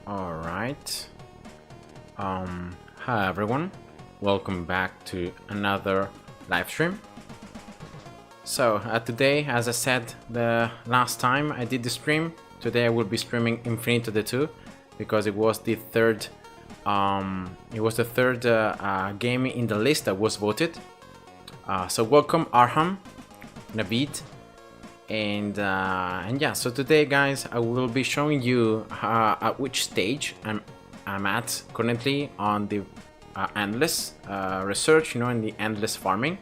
All right. Hi everyone. Welcome back to another live stream. So today, as I said the last time I did the stream, today I will be streaming Infinitode 2 because it was the third. Game in the list that was voted. So welcome Arham, Navid, and yeah. So today, guys, I will be showing you at which stage I'm at currently on the endless research, in the endless farming.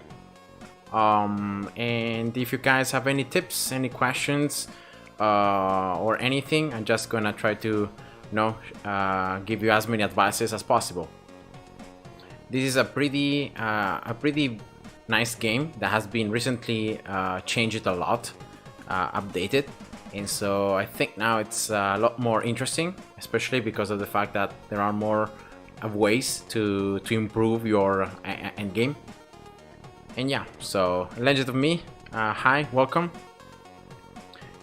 And if you guys have any tips, any questions, or anything, I'm just gonna try to give you as many advices as possible. This is a pretty nice game that has been recently changed a lot, updated, and so I think now it's a lot more interesting, especially because of the fact that there are more ways to improve your end game. And yeah, so Legend of Me, hi, welcome.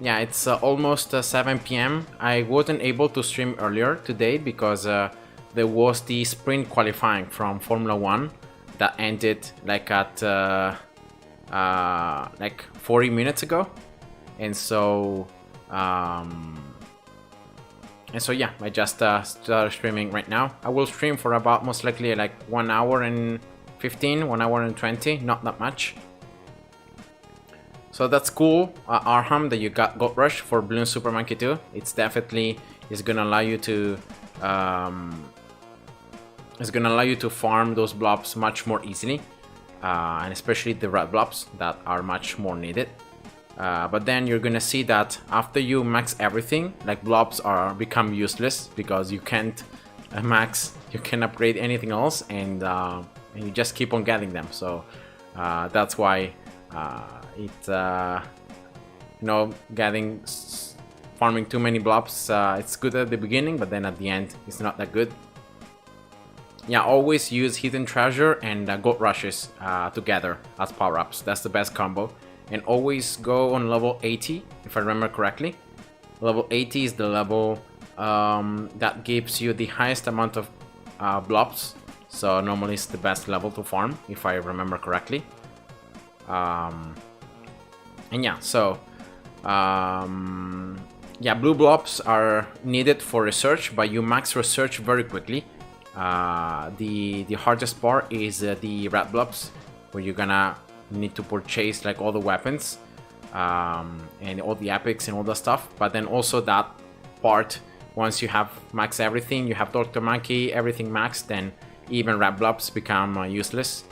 Yeah, it's almost 7 p.m. I wasn't able to stream earlier today because there was the sprint qualifying from Formula 1 that ended like at like 40 minutes ago. And so yeah, I just started streaming right now. I will stream for about most likely like 1 hour and 15, 1 hour and 20, not that much. So that's cool, Arham, that you got Gold Rush for Bloons Super Monkey 2. It's definitely gonna allow you to farm those blobs much more easily, and especially the red blobs that are much more needed. But then you're gonna see that after you max everything, like blobs become useless because you can't you can upgrade anything else, and you just keep on getting them. So that's why farming too many blobs, it's good at the beginning, but then at the end it's not that good. Yeah, always use hidden treasure and gold rushes together as power-ups. That's the best combo. And always go on level 80, if I remember correctly. Level 80 is the level that gives you the highest amount of blobs. So normally it's the best level to farm, if I remember correctly. And yeah, so yeah, blue blobs are needed for research, but you max research very quickly. The hardest part is the red blobs, where you're gonna need to purchase like all the weapons and all the epics and all that stuff. But then also that part, once you have maxed everything, you have Dr. Monkey, everything maxed, then even red blobs become useless.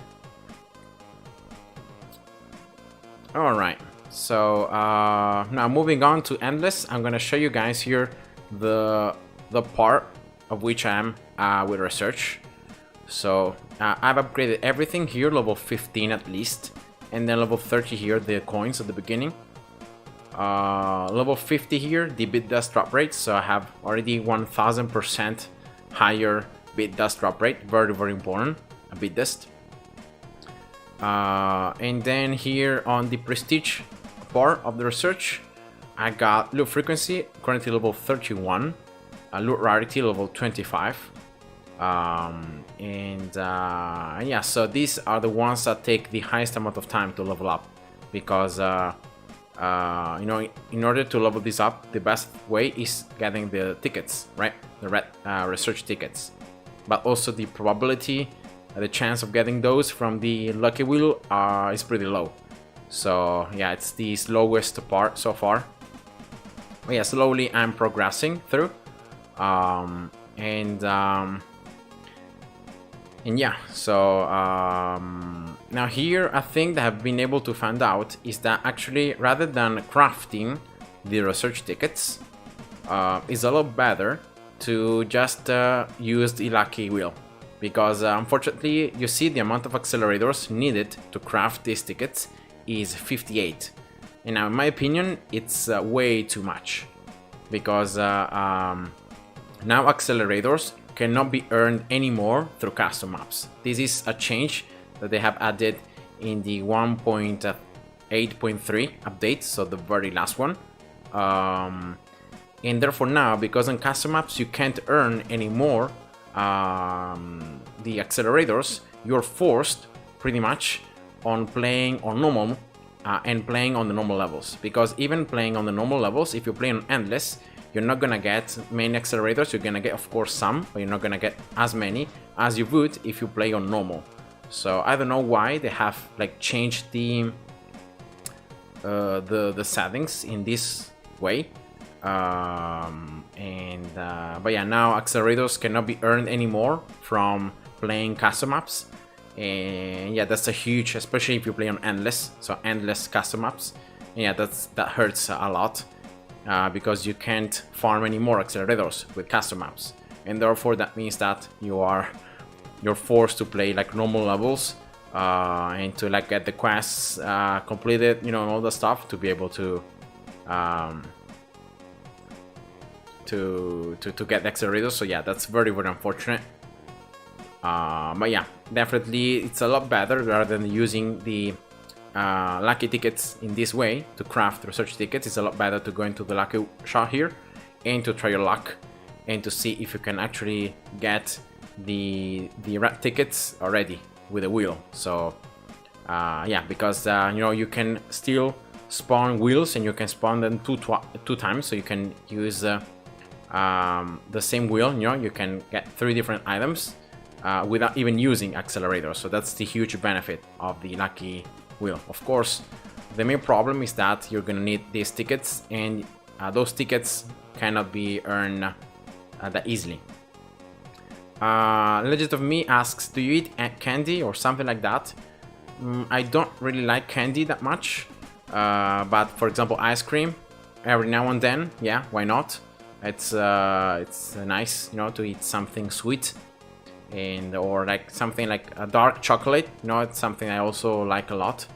Alright, so now moving on to endless, I'm gonna show you guys here the part of which I am with research. So I've upgraded everything here, level 15 at least, and then level 30 here, the coins at the beginning. Level 50 here, the bit dust drop rate, so I have already 1000% higher bit dust drop rate, very important, a bit dust. And then here on the prestige part of the research, I got loot frequency, currently level 31, loot rarity level 25. Yeah, so these are the ones that take the highest amount of time to level up, because in order to level this up, the best way is getting the tickets, right? The red research tickets, but also the probability, the chance of getting those from the lucky wheel is pretty low. So yeah, it's the slowest part so far. But yeah, slowly I'm progressing through, and yeah, so now here a thing that I've been able to find out is that actually, rather than crafting the research tickets, it's a lot better to just use the lucky wheel, because unfortunately you see the amount of accelerators needed to craft these tickets is 58, and now in my opinion it's way too much, because now accelerators cannot be earned anymore through custom maps. This is a change that they have added in the 1.8.3 update, so the very last one. and therefore now, because on custom maps you can't earn anymore the accelerators, you're forced pretty much on playing on normal and playing on the normal levels. Because even playing on the normal levels, if you play on endless, you're not gonna get many accelerators. You're gonna get, of course, some, but you're not gonna get as many as you would if you play on normal. So I don't know why they have like changed the settings in this way. But yeah, now accelerators cannot be earned anymore from playing custom maps. And yeah, that's a huge, especially if you play on endless, so endless custom maps. And yeah, that hurts a lot because you can't farm any more accelerators with custom maps, and therefore that means that you're forced to play like normal levels and to like get the quests completed, you know, and all the stuff to be able to get the accelerators. So yeah, that's very, very unfortunate. But yeah, definitely it's a lot better rather than using the lucky tickets in this way to craft research tickets. It's a lot better to go into the lucky shot here and to try your luck and to see if you can actually get the red tickets already with a wheel. So yeah, because you know, you can still spawn wheels and you can spawn them two times, so you can use the same wheel. You know, you can get 3 different items without even using accelerators. So that's the huge benefit of the lucky wheel. Of course, the main problem is that you're gonna need these tickets, and those tickets cannot be earned that easily. Legend of Me asks, do you eat candy or something like that? I don't really like candy that much, but for example ice cream every now and then, yeah, why not? It's nice, you know, to eat something sweet, and or like something like a dark chocolate, you know, it's something I also like a lot.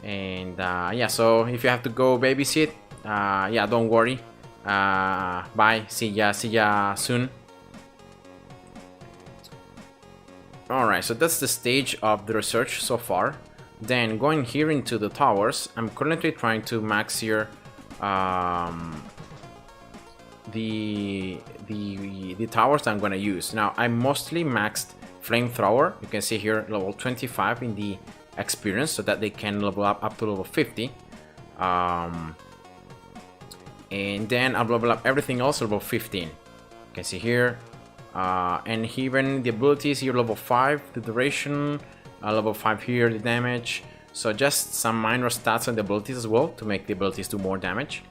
And yeah, so if you have to go babysit, yeah, don't worry. Bye, see ya soon. Alright, so that's the stage of the research so far. Then going here into the towers, I'm currently trying to max here the towers I'm gonna use. Now I mostly maxed flamethrower. You can see here level 25 in the experience, so that they can level up to level 50. And then I'll level up everything else level 15. You can see here. And even the abilities here level 5, the duration, level 5 here, the damage. So just some minor stats on the abilities as well to make the abilities do more damage.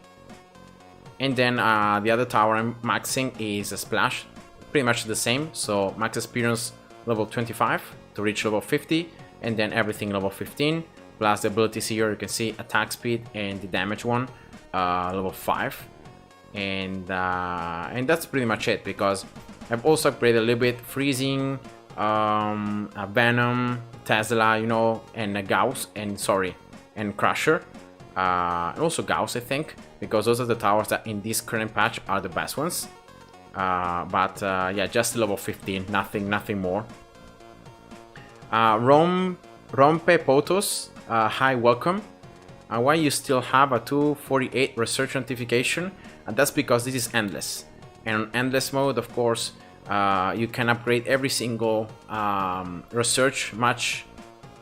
And then the other tower I'm maxing is a splash, pretty much the same. So max experience level 25 to reach level 50, and then everything level 15. Plus the abilities here, you can see attack speed and the damage one, level 5. And that's pretty much it, because I've also upgraded a little bit freezing, a Venom, Tesla, you know, and a Gauss, and Crusher, and also Gauss, I think, because those are the towers that in this current patch are the best ones. But yeah, just level 15, nothing more. Rompe Potos, hi, welcome. Why you still have a 248 research notification? And that's because this is endless. And on endless mode, of course, you can upgrade every single research much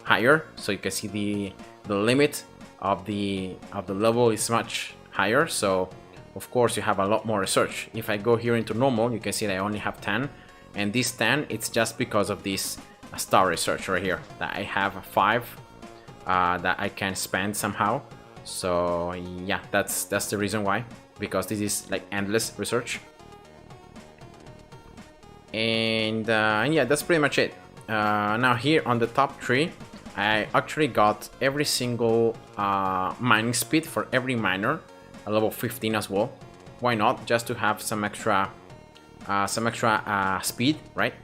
higher. So you can see the limit of the level is much higher. So of course you have a lot more research. If I go here into normal, you can see that I only have 10, and this 10, it's just because of this star research right here, that I have 5 that I can spend somehow. So yeah, that's the reason why, because this is like endless research. And yeah, that's pretty much it. Now here on the top 3, I actually got every single mining speed for every miner, a level 15 as well. Why not? Just to have some extra speed, right?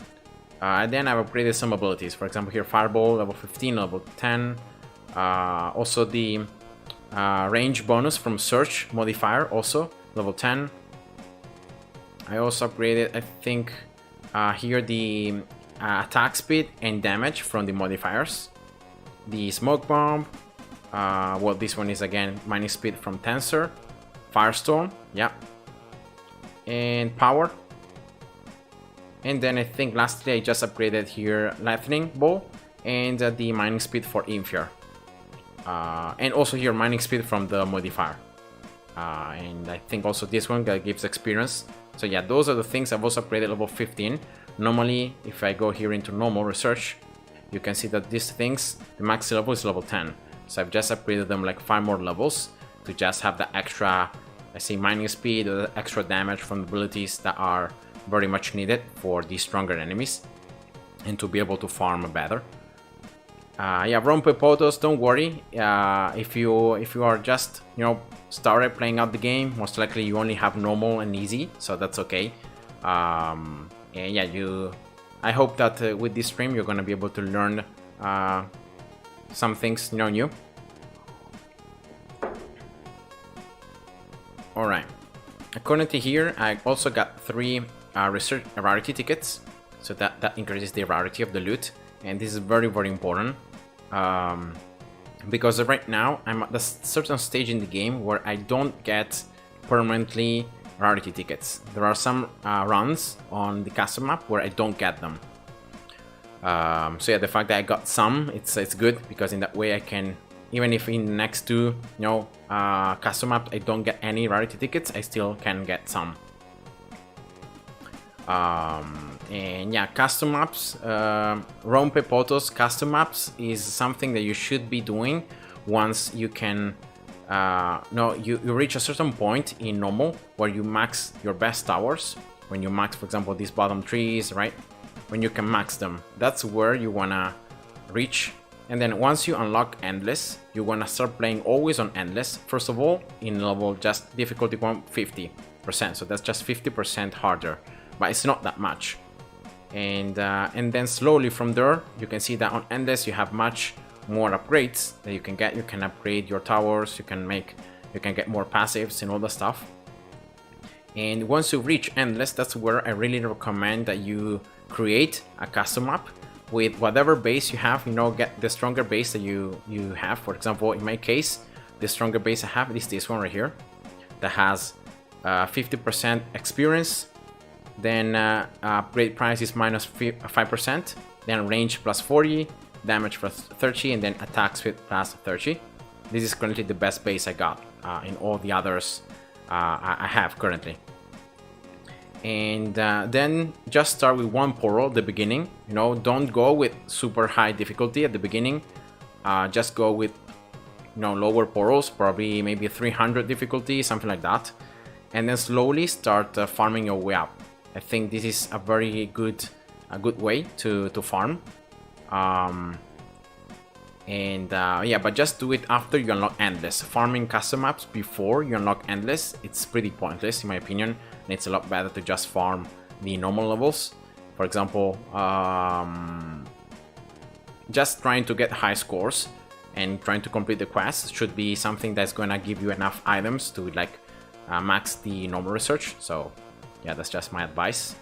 And then I've upgraded some abilities. For example, here Fireball, level 15, level 10. Also the range bonus from Search modifier, also level 10. I also upgraded, I think, here the attack speed and damage from the modifiers. The Smoke Bomb, well, this one is again mining speed from Tensor. Firestorm, yeah. and power. And then I think lastly I just upgraded here lightning bolt and the mining speed for Inferior. And also here mining speed from the modifier. And I think also this one gives experience. So yeah, those are the things. I've also upgraded level 15. Normally, if I go here into normal research, you can see that these things, the max level is level 10. So I've just upgraded them like 5 more levels to just have the extra, I say, mining speed, or the extra damage from the abilities that are very much needed for these stronger enemies and to be able to farm better. Yeah, Rompepotos, don't worry. If you are just, you know, started playing out the game, most likely you only have normal and easy, so that's okay. And yeah, I hope that with this stream you're gonna be able to learn some things, you know, new. All right. According to here, I also got 3 research rarity tickets, so that increases the rarity of the loot, and this is very, very important. Because right now I'm at a certain stage in the game where I don't get permanently rarity tickets. There are some runs on the custom map where I don't get them. So yeah, the fact that I got some, it's good, because in that way I can, even if in the next 2, you know, custom maps I don't get any rarity tickets, I still can get some. And yeah, custom maps, Rompepotos custom maps is something that you should be doing once you can, you reach a certain point in normal where you max your best towers. When you max, for example, these bottom trees, right? When you can max them, that's where you wanna reach. And then once you unlock Endless, you wanna start playing always on Endless. First of all, in level just difficulty 150%, so that's just 50% harder, but it's not that much. And then slowly from there, you can see that on Endless you have much more upgrades that you can get. You can upgrade your towers, you can get more passives and all the stuff. And once you reach Endless, that's where I really recommend that you create a custom map with whatever base you have. You know, get the stronger base that you have. For example, in my case, the stronger base I have is this one right here, that has 50% experience. Then upgrade price is minus 5%, then range plus 40, damage plus 30, and then attack speed plus 30. This is currently the best base I got in all the others I have currently. And then just start with 1 portal at the beginning. You know, don't go with super high difficulty at the beginning. Just go with, you know, lower portals, probably maybe 300 difficulty, something like that. And then slowly start farming your way up. I think this is a very good way to farm. Yeah, but just do it after you unlock Endless. Farming custom maps before you unlock Endless, it's pretty pointless in my opinion, and it's a lot better to just farm the normal levels. For example, just trying to get high scores and trying to complete the quests should be something that's gonna give you enough items to like max the normal research. So yeah, that's just my advice.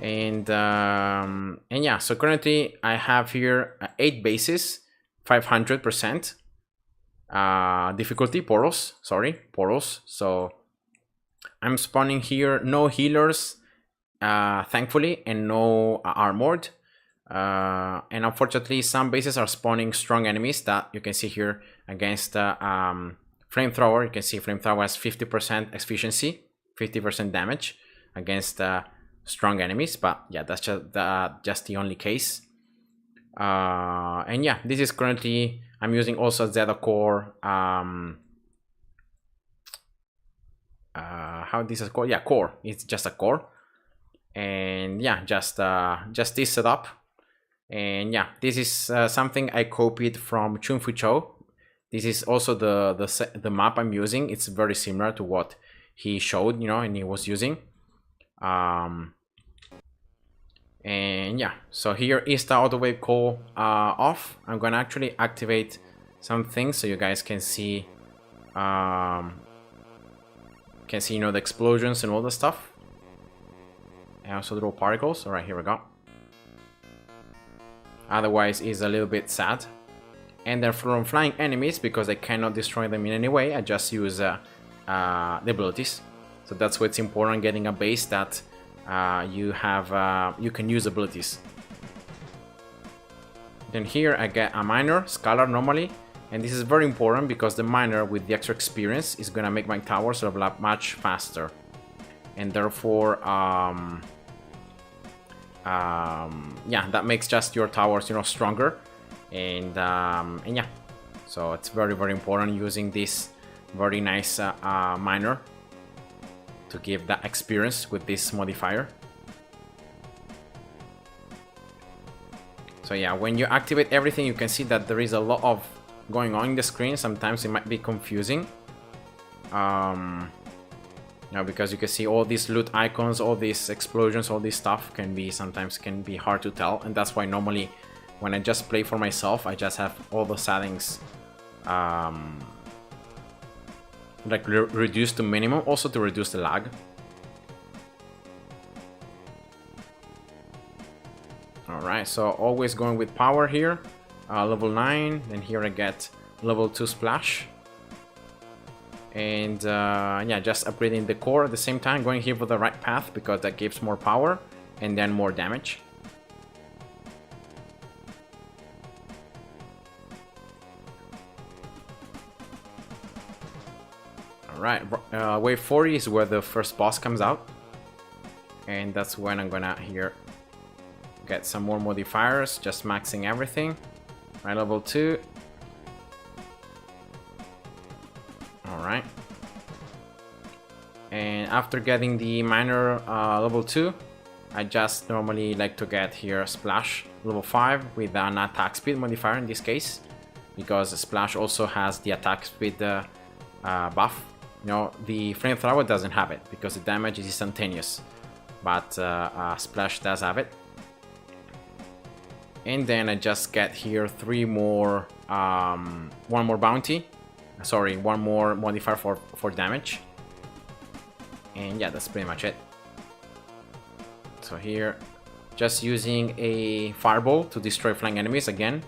And yeah, so currently I have here 8 bases, 500% difficulty portals. So I'm spawning here no healers, thankfully, and no armored. And unfortunately, some bases are spawning strong enemies that you can see here against flamethrower. You can see flamethrower has 50% efficiency, 50% damage against strong enemies, but yeah, that's just the only case. And yeah, this is currently, I'm using also Zeta core. How this is called? Yeah, core. It's just a core. And yeah, just this setup. And yeah, this is something I copied from Chunfucho. This is also the map I'm using. It's very similar to what he showed, you know, and he was using. And yeah, so here is the auto wave call off. I'm gonna actually activate some things so you guys can see, you know, the explosions and all the stuff. And also draw particles. All right, here we go. Otherwise, it's a little bit sad. And then from flying enemies, because I cannot destroy them in any way, I just use the abilities. So that's why it's important getting a base that you can use abilities. Then here I get a miner, Scalar normally, and this is very important because the miner with the extra experience is gonna make my towers level up much faster, and therefore yeah, that makes just your towers, you know, stronger, and yeah, so it's very, very important using this very nice miner to give that experience with this modifier. So yeah, when you activate everything, you can see that there is a lot of going on in the screen. Sometimes it might be confusing, you know, because you can see all these loot icons, all these explosions, all this stuff sometimes can be hard to tell, and that's why normally when I just play for myself, I just have all the settings like reduced to minimum, also to reduce the lag. Alright, so always going with power here, level 9, then here I get level 2 splash. And yeah, just upgrading the core at the same time, going here for the right path because that gives more power and then more damage. Alright, wave 40 is where the first boss comes out. And that's when I'm gonna here get some more modifiers, just maxing everything. Right, level 2. Alright. And after getting the miner level 2, I just normally like to get here Splash level 5 with an attack speed modifier in this case, because Splash also has the attack speed buff. You know, the Flamethrower doesn't have it because the damage is instantaneous, but Splash does have it. And then I just get here one more bounty. Sorry, one more modifier for damage. And yeah, that's pretty much it. So here, just using a fireball to destroy flying enemies again.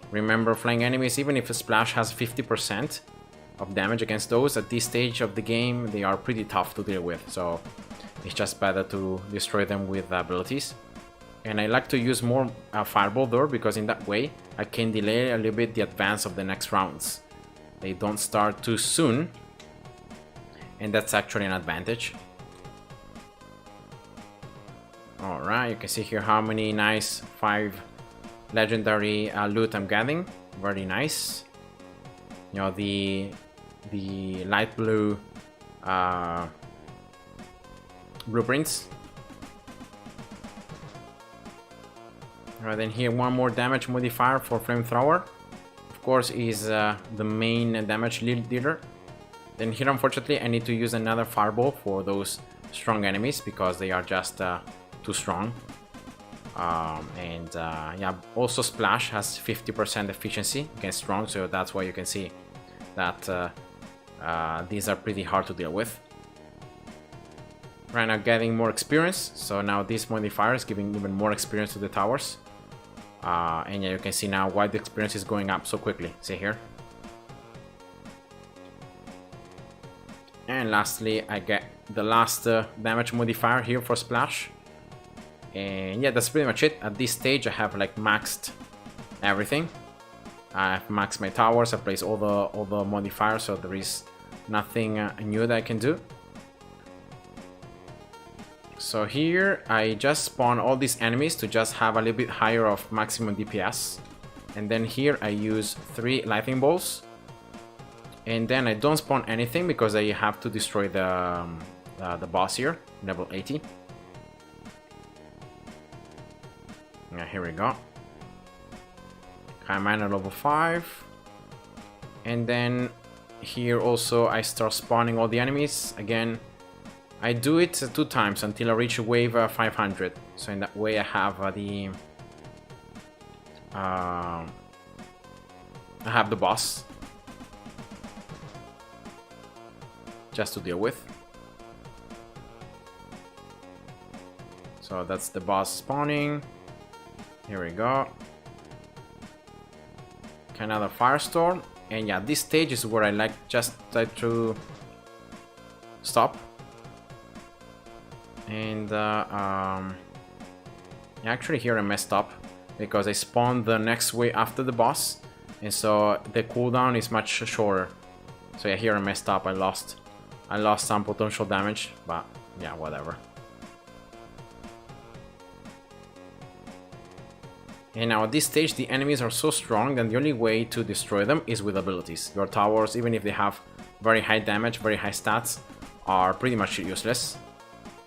Remember, flying enemies, even if a splash has 50% of damage against those, at this stage of the game, they are pretty tough to deal with. So it's just better to destroy them with abilities. And I like to use more fireball though, because in that way I can delay a little bit the advance of the next rounds. They don't start too soon, and that's actually an advantage. Alright, you can see here how many nice 5 legendary loot I'm getting. Very nice. You know, the light blue blueprints. Alright, then here one more damage modifier for Flamethrower. Of course, is the main damage dealer. Then here, unfortunately, I need to use another fireball for those strong enemies because they are just too strong. Yeah, also Splash has 50% efficiency against strong, so that's why you can see that these are pretty hard to deal with. Right now, getting more experience, so now this modifier is giving even more experience to the towers. And yeah, you can see now why the experience is going up so quickly. See here. And lastly, I get the last damage modifier here for Splash. And yeah, that's pretty much it. At this stage, I have like maxed everything. I've maxed my towers. I've placed all the modifiers, so there is nothing new that I can do. So here I just spawn all these enemies to just have a little bit higher of maximum DPS. And then here I use 3 lightning bolts. And then I don't spawn anything because I have to destroy the boss here, level 80. Yeah, here we go. High miner level 5. And then here also I start spawning all the enemies again. I do it 2 times until I reach wave 500. So in that way I have I have the boss just to deal with. So that's the boss spawning. Here we go. Another firestorm. And yeah, this stage is where I like just try to stop. And actually here I messed up because I spawned the next way after the boss, and so the cooldown is much shorter. So yeah, here I messed up. I lost some potential damage, but yeah, whatever. And now at this stage the enemies are so strong that the only way to destroy them is with abilities. Your towers, even if they have very high damage, very high stats, are pretty much useless.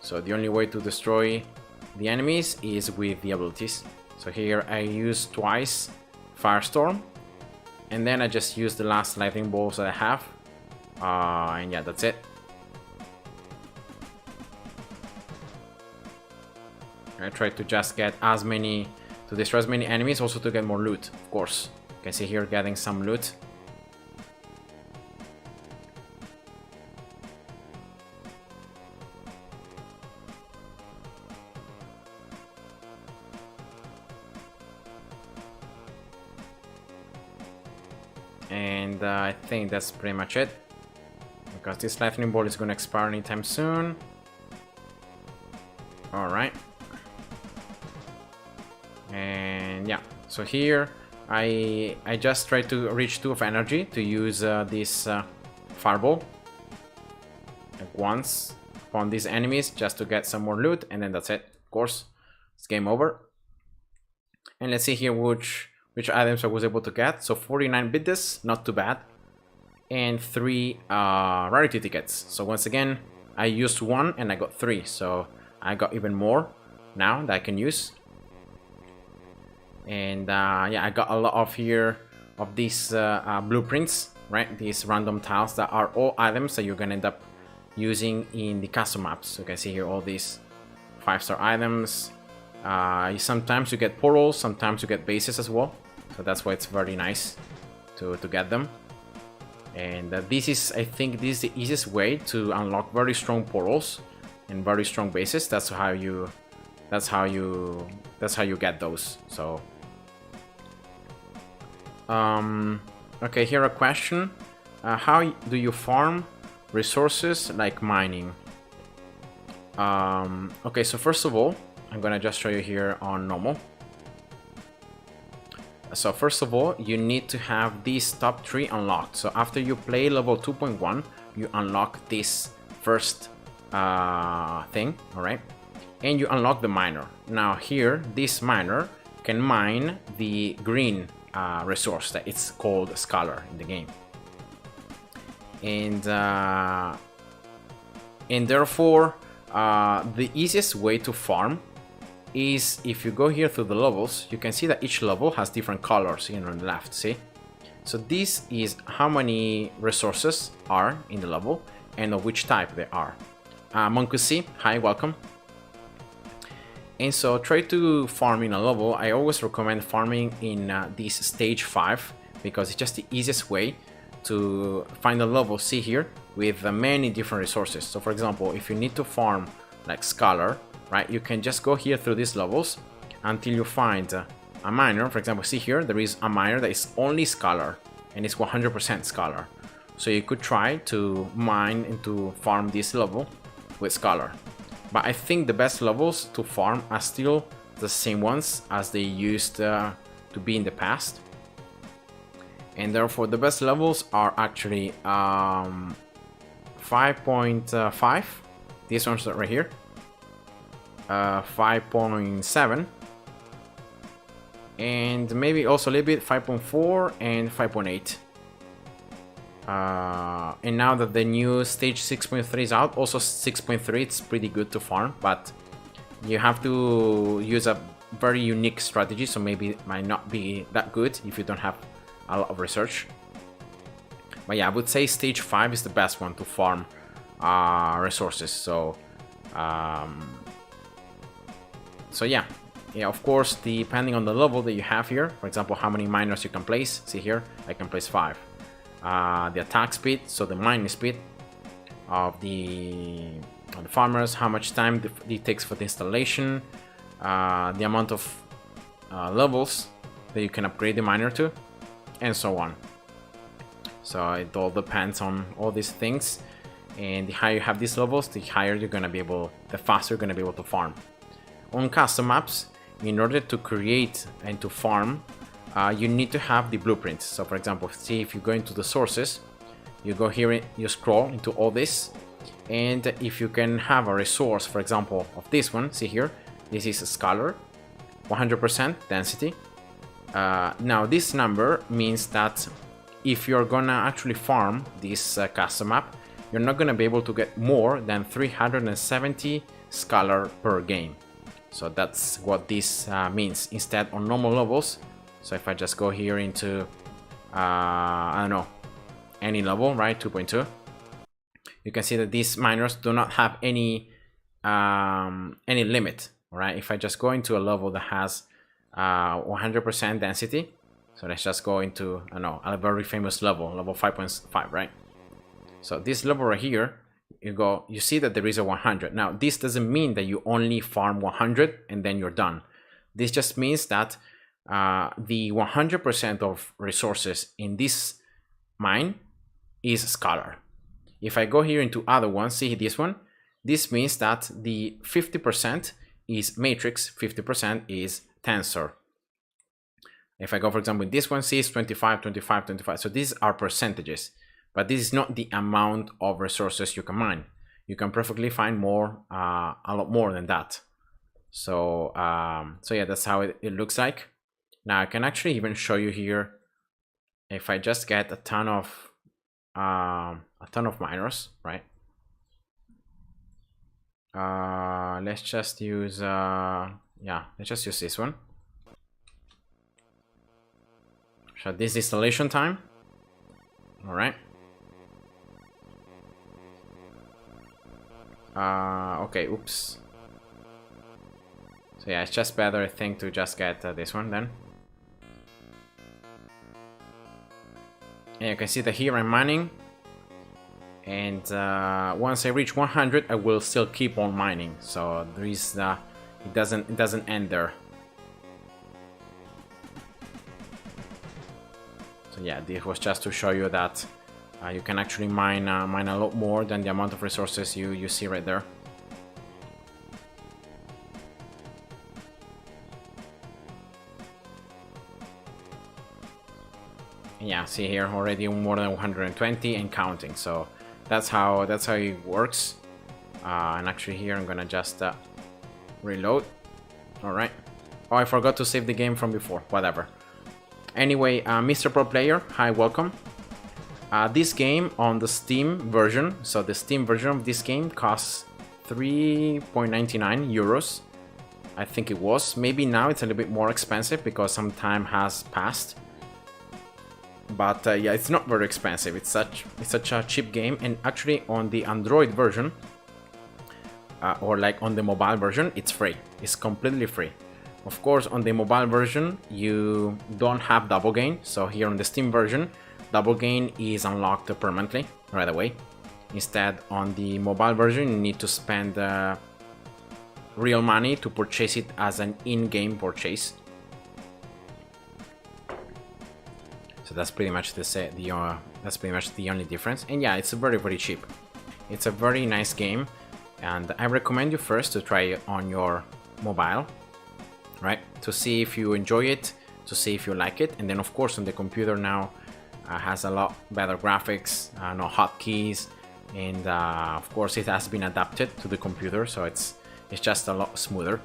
So the only way to destroy the enemies is with the abilities. So here I use twice Firestorm, and then I just use the last lightning bolts that I have, and yeah, that's it. I try to just get as many, to destroy as many enemies, also to get more loot, of course. You can see here getting some loot. And I think that's pretty much it, because this lightning bolt is going to expire anytime soon. Alright. And yeah, so here I just try to reach 2 of energy to use this fireball like once upon these enemies just to get some more loot, and then that's it. Of course, it's game over. And let's see here which items I was able to get. So 49 biddes, not too bad, and 3 rarity tickets. So once again, I used 1 and I got 3, so I got even more now that I can use. And yeah, I got a lot of these blueprints, right? These random tiles that are all items that you're gonna end up using in the custom maps. So you can see here all these 5-star items. Sometimes you get portals, sometimes you get bases as well. So that's why it's very nice to get them. And this is, I think, this is the easiest way to unlock very strong portals and very strong bases. That's how you get those. So okay, here a question. How do you farm resources like mining? Okay, so first of all, I'm gonna just show you here on normal. So first of all, you need to have these top 3 unlocked. So after you play level 2.1, you unlock this first thing, alright? And you unlock the miner. Now here, this miner can mine the green resource that it's called Scholar in the game. And therefore, the easiest way to farm is if you go here through the levels. You can see that each level has different colors here on the left, see? So this is how many resources are in the level and of which type they are. Monkusy, hi, welcome. And so try to farm in a level. I always recommend farming in this stage 5 because it's just the easiest way to find a level, see here, with many different resources. So for example, if you need to farm like Scholar, right, you can just go here through these levels until you find a miner. For example, see here, there is a miner that is only Scholar and it's 100% Scholar. So you could try to mine and to farm this level with Scholar. But I think the best levels to farm are still the same ones as they used to be in the past. And therefore the best levels are actually 5.5, these ones right here, 5.7, and maybe also a little bit 5.4 and 5.8. And now that the new stage 6.3 is out, also 6.3, it's pretty good to farm, but you have to use a very unique strategy, so maybe it might not be that good if you don't have a lot of research. But yeah, I would say stage 5 is the best one to farm resources. So yeah, of course, depending on the level that you have here, for example, how many miners you can place. See here, I can place 5. The attack speed, so the mining speed of the farmers, how much time it takes for the installation, the amount of levels that you can upgrade the miner to, and so on. So it all depends on all these things. And the higher you have these levels, the higher you're gonna be able, the faster you're gonna be able to farm. On custom maps, in order to create and to farm, you need to have the blueprints. So for example, see if you go into the sources, you go here, you scroll into all this, and if you can have a resource, for example, of this one, see here, this is a scholar, 100% density. Now this number means that if you're gonna actually farm this custom map, you're not gonna be able to get more than 370 scholar per game. So that's what this means. Instead, on normal levels, so if I just go here into, I don't know, any level, right, 2.2, you can see that these miners do not have any limit, right? If I just go into a level that has 100% density, so let's just go into, I don't know, a very famous level, level 5.5, right? So this level right here, you see that there is a 100. Now, this doesn't mean that you only farm 100 and then you're done. This just means that the 100% of resources in this mine is scholar. If I go here into other ones, see this one, this means that the 50% is matrix, 50% is tensor. If I go, for example, this one, see, it's 25, 25, 25. So these are percentages, but this is not the amount of resources you can mine. You can perfectly find more, a lot more than that. So, so yeah, that's how it looks like. Now I can actually even show you here. If I just get a ton of miners, right? Let's just use, yeah, let's just use this one. So this installation time. All right. Okay, oops. So yeah, it's just better, I think, to just get this one then. And you can see that here I'm mining. And once I reach 100, I will still keep on mining. So there is it doesn't end there. So yeah, this was just to show you that you can actually mine a lot more than the amount of resources you see right there. And yeah, see here already more than 120 and counting. So that's how it works. And actually here I'm gonna just reload. All right. Oh, I forgot to save the game from before. Whatever. Anyway, Mr. Pro Player, hi, welcome. This game on the Steam version, so the Steam version of this game costs 3.99 euros. I think it was. Maybe now it's a little bit more expensive because some time has passed. But yeah, it's not very expensive. It's such a cheap game. And actually on the Android version, or like on the mobile version, it's free. It's completely free. Of course, on the mobile version, you don't have double gain. So here on the Steam version, double gain is unlocked permanently right away. Instead, on the mobile version, you need to spend real money to purchase it as an in-game purchase. So that's pretty much that's pretty much the only difference. And yeah, it's very, very cheap. It's a very nice game, and I recommend you first to try it on your mobile, right? To see if you enjoy it, to see if you like it, and then of course on the computer now has a lot better graphics, no hotkeys, and of course it has been adapted to the computer, so it's just a lot smoother.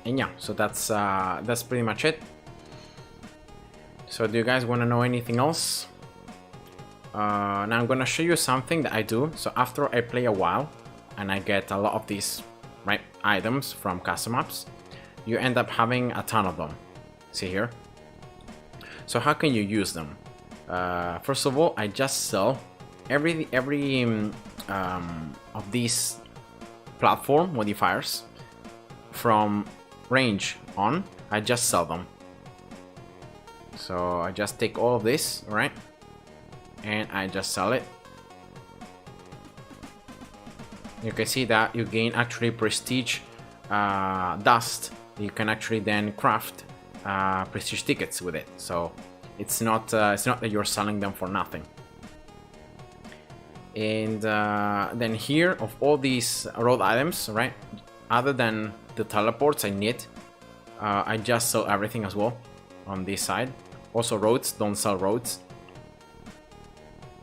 And yeah, so that's pretty much it. So do you guys want to know anything else? Now I'm gonna show you something that I do. So after I play a while and I get a lot of these items from custom maps, you end up having a ton of them. See here. So how can you use them? First of all, I just sell every of these platform modifiers from range on. I just sell them. So I just take all of this, right, and I just sell it. You can see that you gain actually prestige dust. You can actually then craft prestige tickets with it. So It's not that you're selling them for nothing. And then here, of all these road items, right, other than the teleports I need, I just sell everything as well on this side. Also roads, don't sell roads.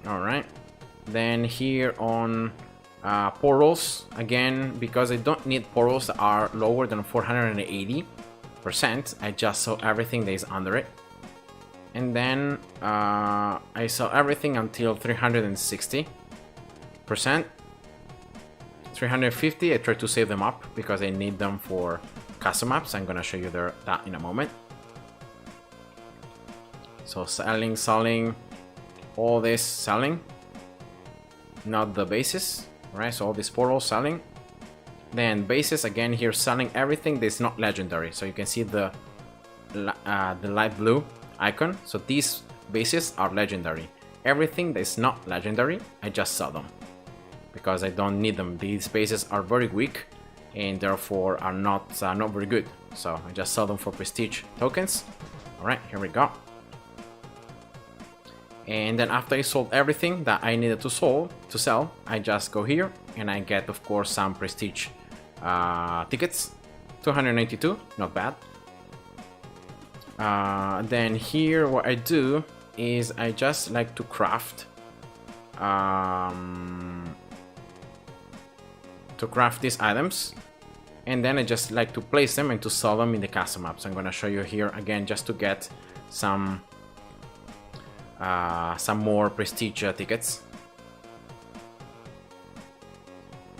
Alright, then here on portals, again, because I don't need portals that are lower than 480%, I just sell everything that is under it. And then I sell everything until 360%. 350, I try to save them up because I need them for custom maps. I'm gonna show you that in a moment. So selling, all this selling, not the bases, right? So all these portals selling. Then bases, again here selling everything that's not legendary. So you can see the light blue icon. So these bases are legendary. Everything that's not legendary, I just sell them because I don't need them. These bases are very weak and therefore are not very good. So I just sell them for prestige tokens. All right, here we go. And then after I sold everything that I needed to sell, I just go here and I get, of course, some prestige tickets. 292, not bad. Then here what I do is I just like to craft these items, and then I just like to place them and to sell them in the custom maps. I'm gonna show you here again just to get some more prestige tickets.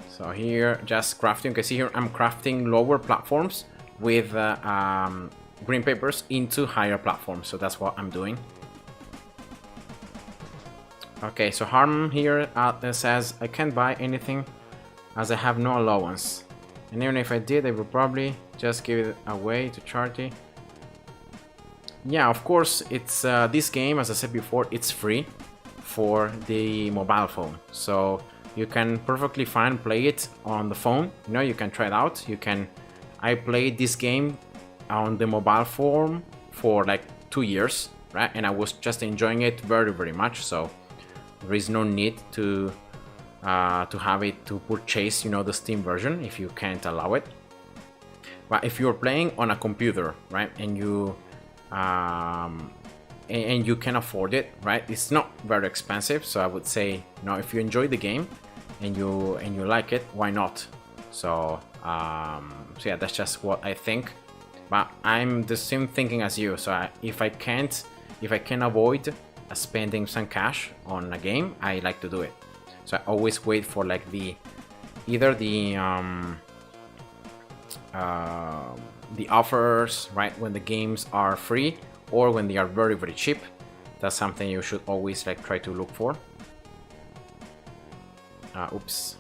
So here, just crafting. You can see here I'm crafting lower platforms with green papers into higher platforms. So that's what I'm doing. Okay, so Harm here says I can't buy anything as I have no allowance, and even if I did, I would probably just give it away to charity. Yeah, of course, it's this game, as I said before, it's free for the mobile phone, so you can perfectly fine play it on the phone. You know, you can try it out. I played this game on the mobile phone for like 2 years, right? And I was just enjoying it very, very much. So there is no need to have it to purchase, you know, the Steam version if you can't allow it. But if you're playing on a computer, right, and you can afford it, right, it's not very expensive. So I would say, you know, if you enjoy the game and you like it, why not? So yeah, that's just what I think. But I'm the same thinking as you. So if I can avoid spending some cash on a game, I like to do it. So I always wait for like either the offers, right, when the games are free or when they are very, very cheap. That's something you should always like try to look for. Oops.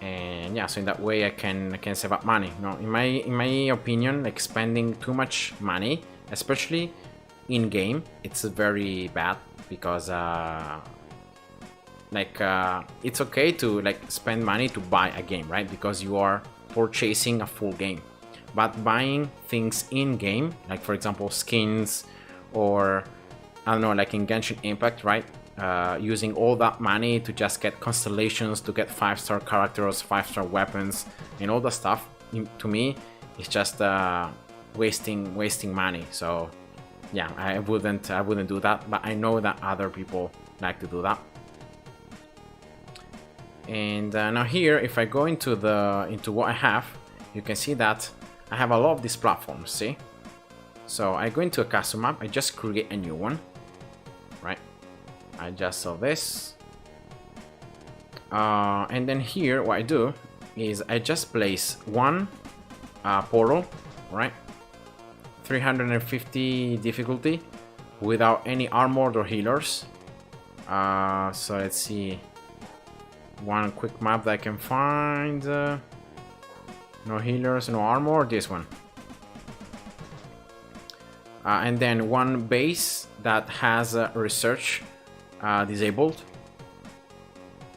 And yeah, so in that way I can save up money. No, in my opinion, like spending too much money, especially in game, it's very bad because it's okay to like spend money to buy a game, right? Because you are purchasing a full game. But buying things in game, like for example skins, or I don't know, like in Genshin Impact, right? Using all that money to just get constellations, to get 5-star characters, 5-star weapons, and all the stuff, to me, it's just wasting money. So yeah, I wouldn't do that. But I know that other people like to do that. And now here, if I go into what I have, you can see that I have a lot of these platforms. See, so I go into a custom map. I just create a new one, right? I just sell this, and then here what I do is I just place one portal, right? 350 difficulty without any armored or healers. So let's see, one quick map that I can find. No healers, no armor, this one. And then one base that has research disabled.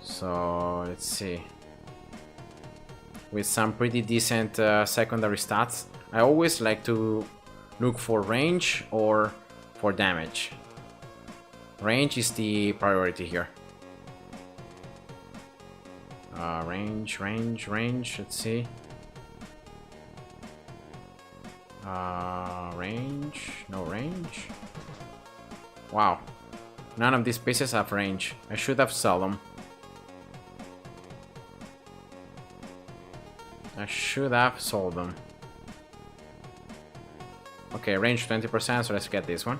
So let's see, with some pretty decent secondary stats. I always like to look for range or for damage. Range is the priority here. Range, let's see. Range, no range. Wow, none of these pieces have range. I should have sold them. I should have sold them. Okay, range 20%, so let's get this one.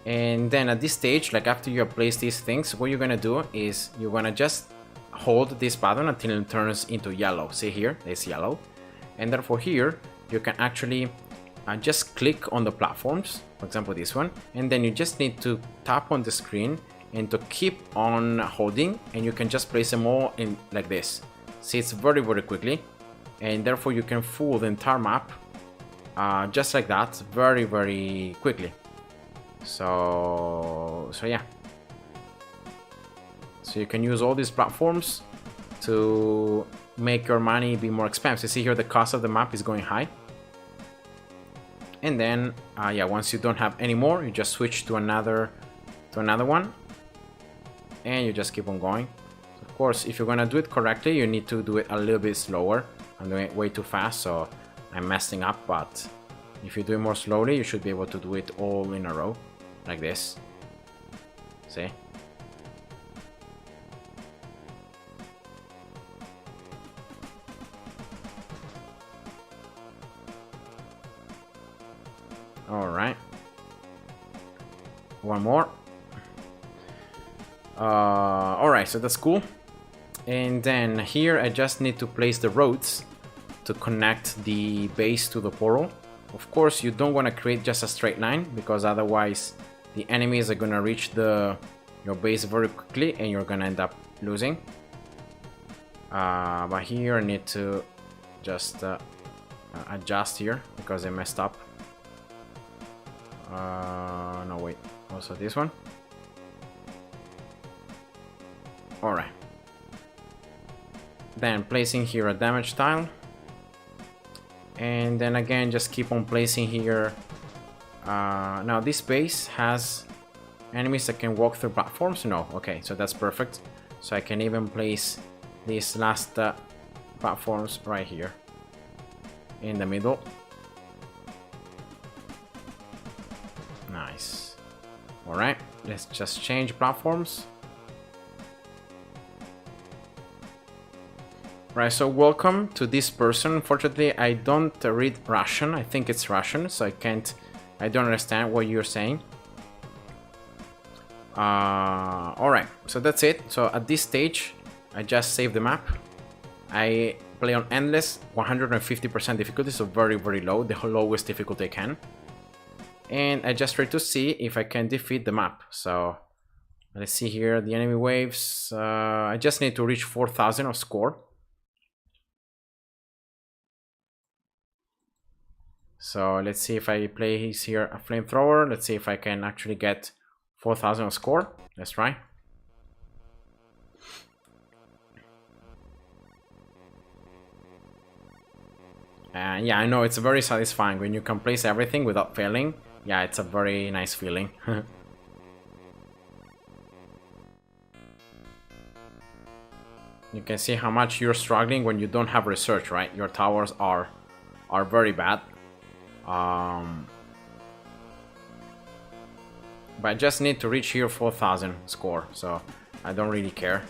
And then at this stage, like after you have placed these things, what you're gonna do is you're gonna just hold this button until it turns into yellow. See here, it's yellow. And therefore here, you can actually just click on the platforms, for example this one, and then you just need to tap on the screen and to keep on holding, and you can just place them all in like this. See, it's very quickly, and therefore you can fool the entire map just like that, very quickly. So yeah, so you can use all these platforms to make your money be more expensive. See here, the cost of the map is going high. And then yeah, once you don't have any more, you just switch to another one, and you just keep on going. Of course, if you're gonna do it correctly, you need to do it a little bit slower. I'm doing it way too fast, so I'm messing up. But if you do it more slowly, you should be able to do it all in a row like this. See? All right, one more. All right, so that's cool. And then here I just need to place the roads to connect the base to the portal. Of course, you don't want to create just a straight line, because otherwise the enemies are gonna reach your base very quickly and you're gonna end up losing. But here I need to just adjust here because I messed up. No, wait, also this one. All right, then placing here a damage tile, and then again just keep on placing here. Now this base has enemies that can walk through platforms. No, okay, so that's perfect. So I can even place these last platforms right here in the middle. Nice. All right, let's just change platforms. Right, so welcome to this person. Unfortunately, I don't read Russian. I think it's Russian, so I don't understand what you're saying. All right, so that's it. So at this stage, I just save the map. I play on endless, 150% difficulty, so very low, the lowest difficulty I can. And I just try to see if I can defeat the map. So let's see here, the enemy waves. I just need to reach 4,000 of score. So let's see if I place here a flamethrower. Let's see if I can actually get 4,000 of score. Let's try. And yeah, I know it's very satisfying when you can place everything without failing. Yeah, it's a very nice feeling. You can see how much you're struggling when you don't have research, right? Your towers are very bad. But I just need to reach here 4,000 score, so I don't really care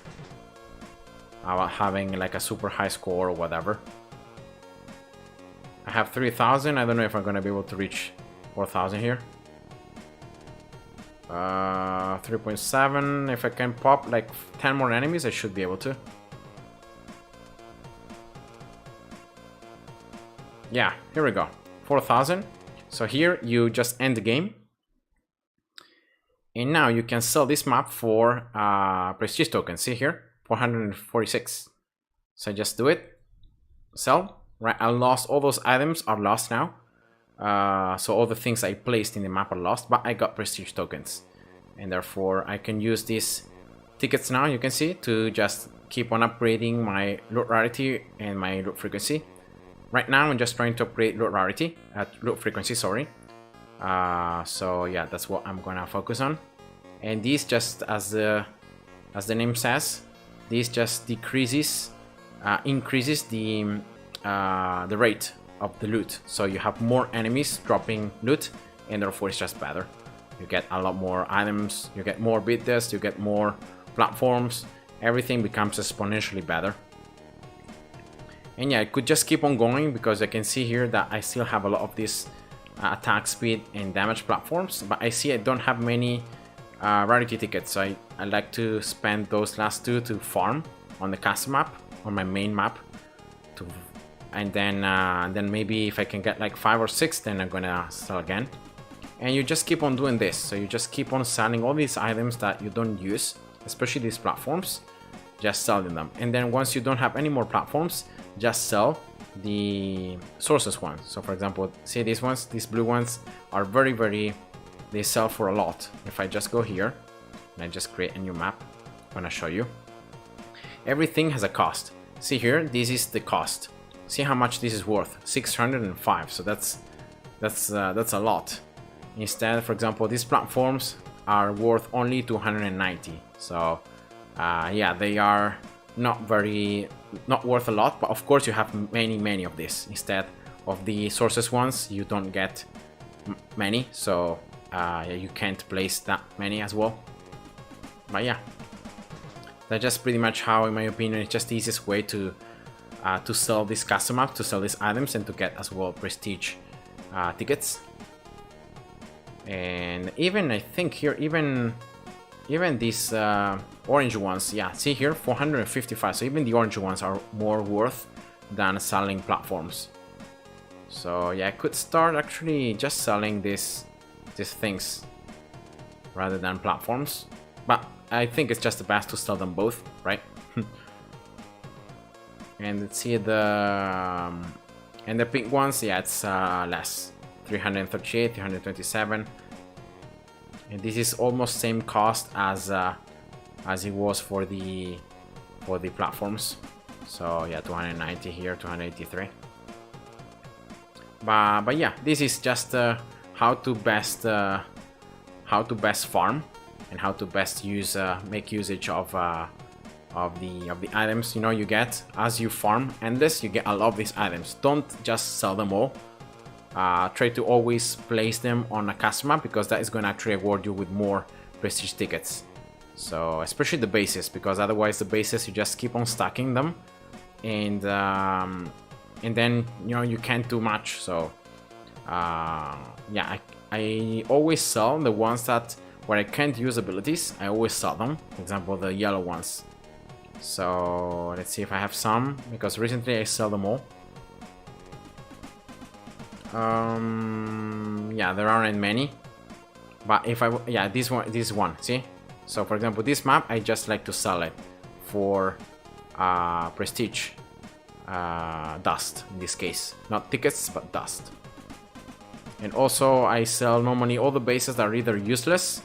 about having like a super high score or whatever. I have 3,000. I don't know if I'm gonna be able to reach 4,000 here. 3.7. If I can pop like 10 more enemies, I should be able to. Yeah, here we go. 4,000. So here you just end the game. And now you can sell this map for prestige tokens. See here, 446. So just do it. Sell. Right, I lost all those items are lost now. So all the things I placed in the map are lost, but I got prestige tokens. And therefore I can use these tickets now, you can see, to just keep on upgrading my loot rarity and my loot frequency. Right now I'm just trying to upgrade loot rarity, loot frequency, sorry. So yeah, that's what I'm gonna focus on. And these, just as the name says, this just increases the rate of the loot. So you have more enemies dropping loot, and therefore it's just better. You get a lot more items, you get more bit dust, you get more platforms, everything becomes exponentially better. And yeah, I could just keep on going because I can see here that I still have a lot of these attack speed and damage platforms, but I see I don't have many rarity tickets, so I like to spend those last two to farm on the custom map, on my main map, and then maybe if I can get like 5 or 6, then I'm gonna sell again. And you just keep on doing this, so you just keep on selling all these items that you don't use, especially these platforms, just selling them. And then once you don't have any more platforms, just sell the sources ones. So for example, see these ones, these blue ones are very, they sell for a lot. If I just go here and I just create a new map, I'm gonna show you. Everything has a cost. See here, this is the cost. See how much this is worth, 605. So that's a lot. Instead, for example, these platforms are worth only 290. So yeah, they are not worth a lot, but of course you have many of this. Instead of the sources ones, you don't get many, so yeah, you can't place that many as well. But yeah, that's just pretty much how, in my opinion, it's just the easiest way to sell this custom map, to sell these items, and to get as well prestige tickets. And even, I think here, even these orange ones, yeah, see here, 455. So even the orange ones are more worth than selling platforms. So yeah, I could start actually just selling these things rather than platforms, but I think it's just the best to sell them both, right? And let's see the pink ones, yeah, it's less, 338, 327. And this is almost same cost as it was for the platforms. So yeah, 290 here, 283. But yeah, this is just how to best farm and how to best make usage of the items, you know, you get as you farm endless. You get a lot of these items. Don't just sell them all. Try to always place them on a custom map, because that is going to actually reward you with more prestige tickets. So especially the bases, because otherwise the bases, you just keep on stacking them, and then, you know, you can't do much. So yeah, I always sell the ones that where I can't use abilities. I always sell them. For example, the yellow ones. So let's see if I have some, because recently I sell them all. Yeah, there aren't many, but if yeah, this one, see. So for example, this map, I just like to sell it for prestige dust, in this case, not tickets but dust. And also I sell normally all the bases that are either useless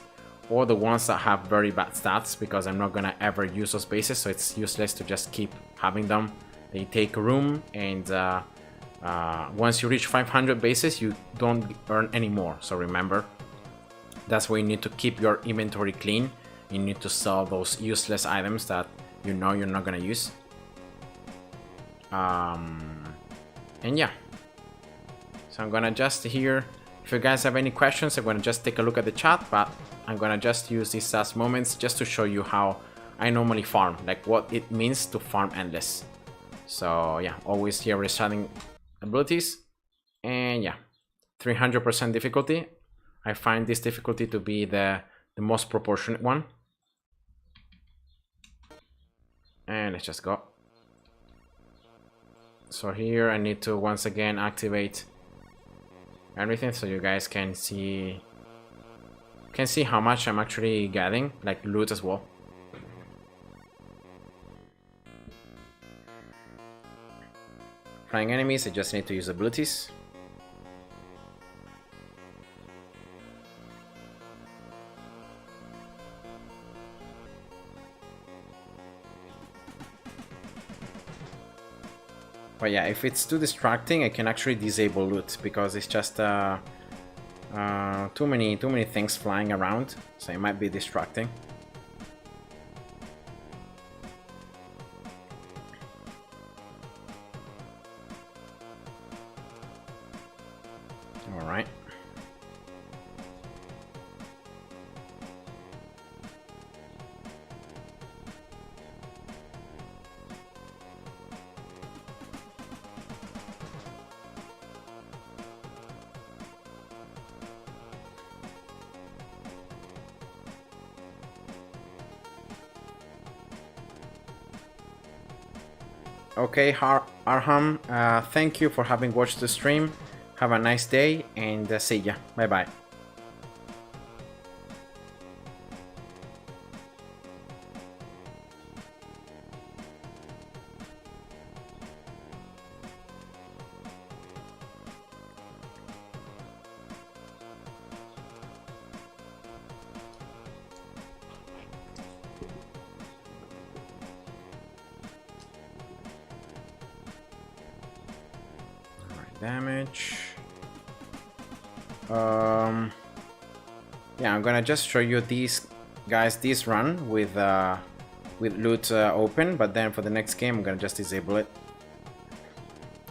or the ones that have very bad stats, because I'm not gonna ever use those bases, so it's useless to just keep having them. They take room, and once you reach 500 bases, you don't earn any more. So remember, that's why you need to keep your inventory clean. You need to sell those useless items that you know you're not gonna use. And yeah, so I'm gonna just here, if you guys have any questions, I'm gonna just take a look at the chat, but I'm gonna just use these last moments just to show you how I normally farm, like what it means to farm endless. So yeah, always here restarting abilities, and yeah, 300% difficulty. I find this difficulty to be the most proportionate one. And let's just go. So here I need to once again activate everything, so you guys can see how much I'm actually getting, like loot as well. Flying enemies, I just need to use abilities. But yeah, if it's too distracting, I can actually disable loot because it's just too many things flying around, so it might be distracting. All right. Okay, Arham, thank you for having watched the stream. Have a nice day and see ya. Bye bye. Damage. Yeah, I'm gonna just show you these guys this run with loot open, but then for the next game I'm gonna just disable it.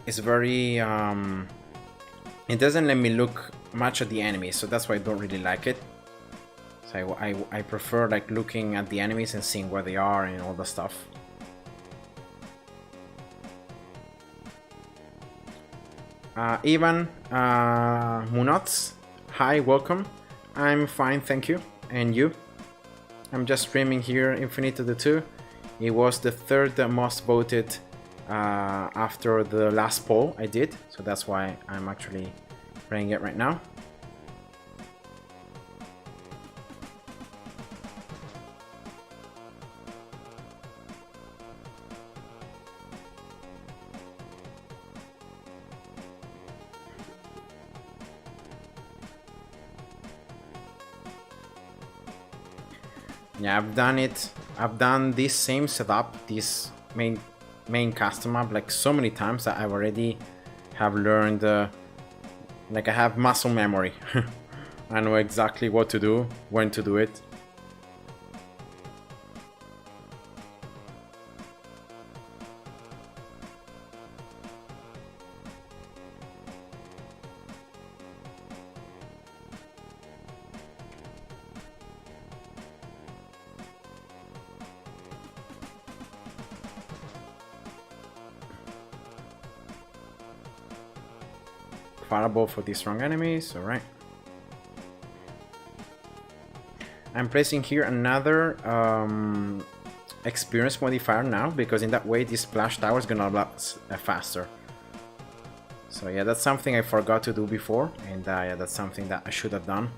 It's very it doesn't let me look much at the enemies, so that's why I don't really like it. So I prefer like looking at the enemies and seeing where they are and all the stuff. Ivan Munoz, hi, welcome. I'm fine, thank you. And you? I'm just streaming here Infinitode 2. It was the third most voted after the last poll I did, so that's why I'm actually playing it right now. Yeah, I've done it. I've done this same setup, this main custom map, like so many times that I already have learned. Like I have muscle memory. I know exactly what to do, when to do it. Fireball for these strong enemies, alright. I'm placing here another experience modifier now, because in that way this splash tower is gonna block faster. So yeah, that's something I forgot to do before, and yeah, that's something that I should have done.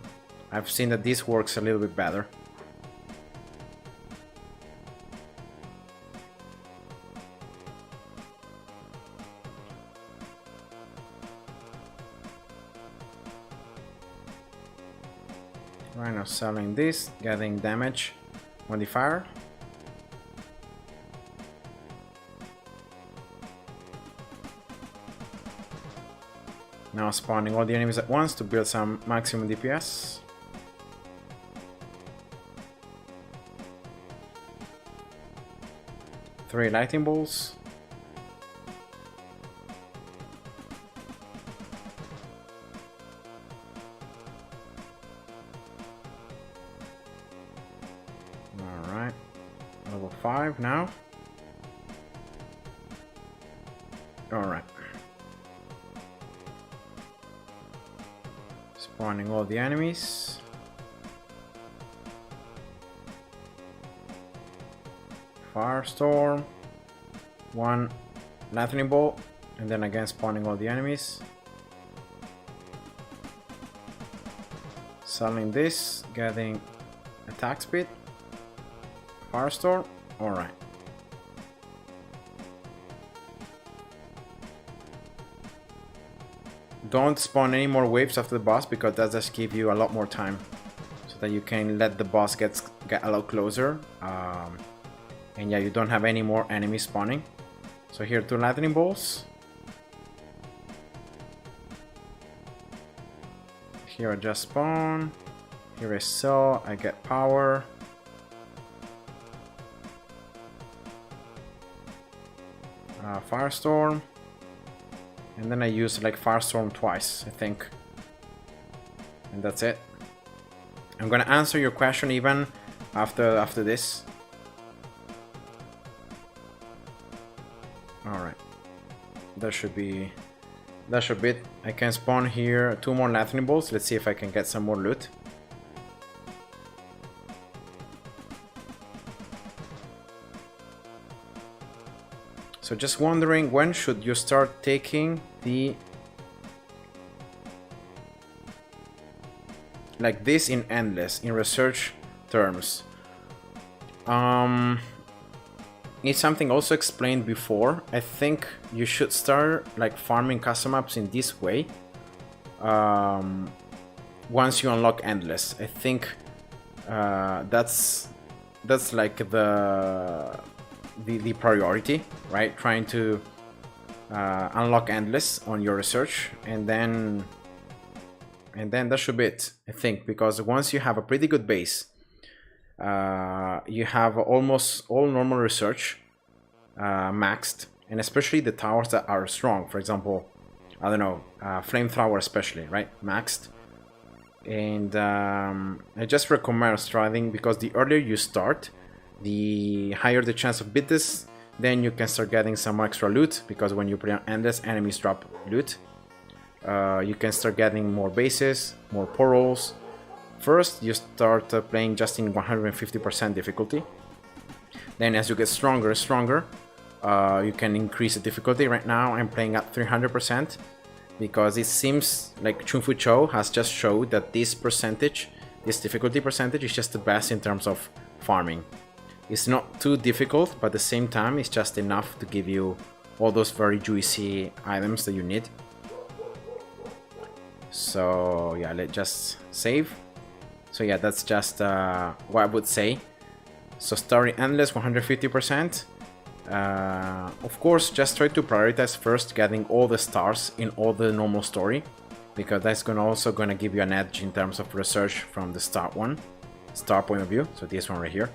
I've seen that this works a little bit better. Right now selling this, getting damage modifier. Now spawning all the enemies at once to build some maximum DPS. Three lightning bolts. Alright, level 5 now. Alright. Spawning all the enemies. Firestorm. One lightning bolt, and then again spawning all the enemies. Selling this, getting attack speed. Firestorm, alright. Don't spawn any more waves after the boss, because that just gives you a lot more time, so that you can let the boss get a lot closer. And yeah, you don't have any more enemies spawning. So here, 2 lightning bolts. Here I just spawn. Here I sell, I get power. Firestorm. And then I use like Firestorm twice, I think. And that's it. I'm gonna answer your question even after this. Alright. That should be it. I can spawn here 2 more lightning bolts. Let's see if I can get some more loot. So just wondering, when should you start taking the like this in endless, in research terms? It's something also explained before. I think you should start like farming custom maps in this way once you unlock endless. I think that's like the priority, right? Trying to unlock endless on your research, and then that should be it, I think, because once you have a pretty good base, you have almost all normal research maxed, and especially the towers that are strong. For example, I don't know, flamethrower especially, right? Maxed. And I just recommend starting, because the earlier you start, the higher the chance of beat this. Then you can start getting some extra loot, because when you play on endless, enemies drop loot. You can start getting more bases, more portals. First, you start playing just in 150% difficulty. Then as you get stronger, you can increase the difficulty. Right now, I'm playing at 300%, because it seems like Chunfu Cho has just showed that this difficulty percentage is just the best in terms of farming. It's not too difficult, but at the same time, it's just enough to give you all those very juicy items that you need. So yeah, let's just save. So yeah, that's just what I would say. So starting endless 150%. Of course, just try to prioritize first getting all the stars in all the normal story, because that's also gonna give you an edge in terms of research from the star point of view. So this one right here.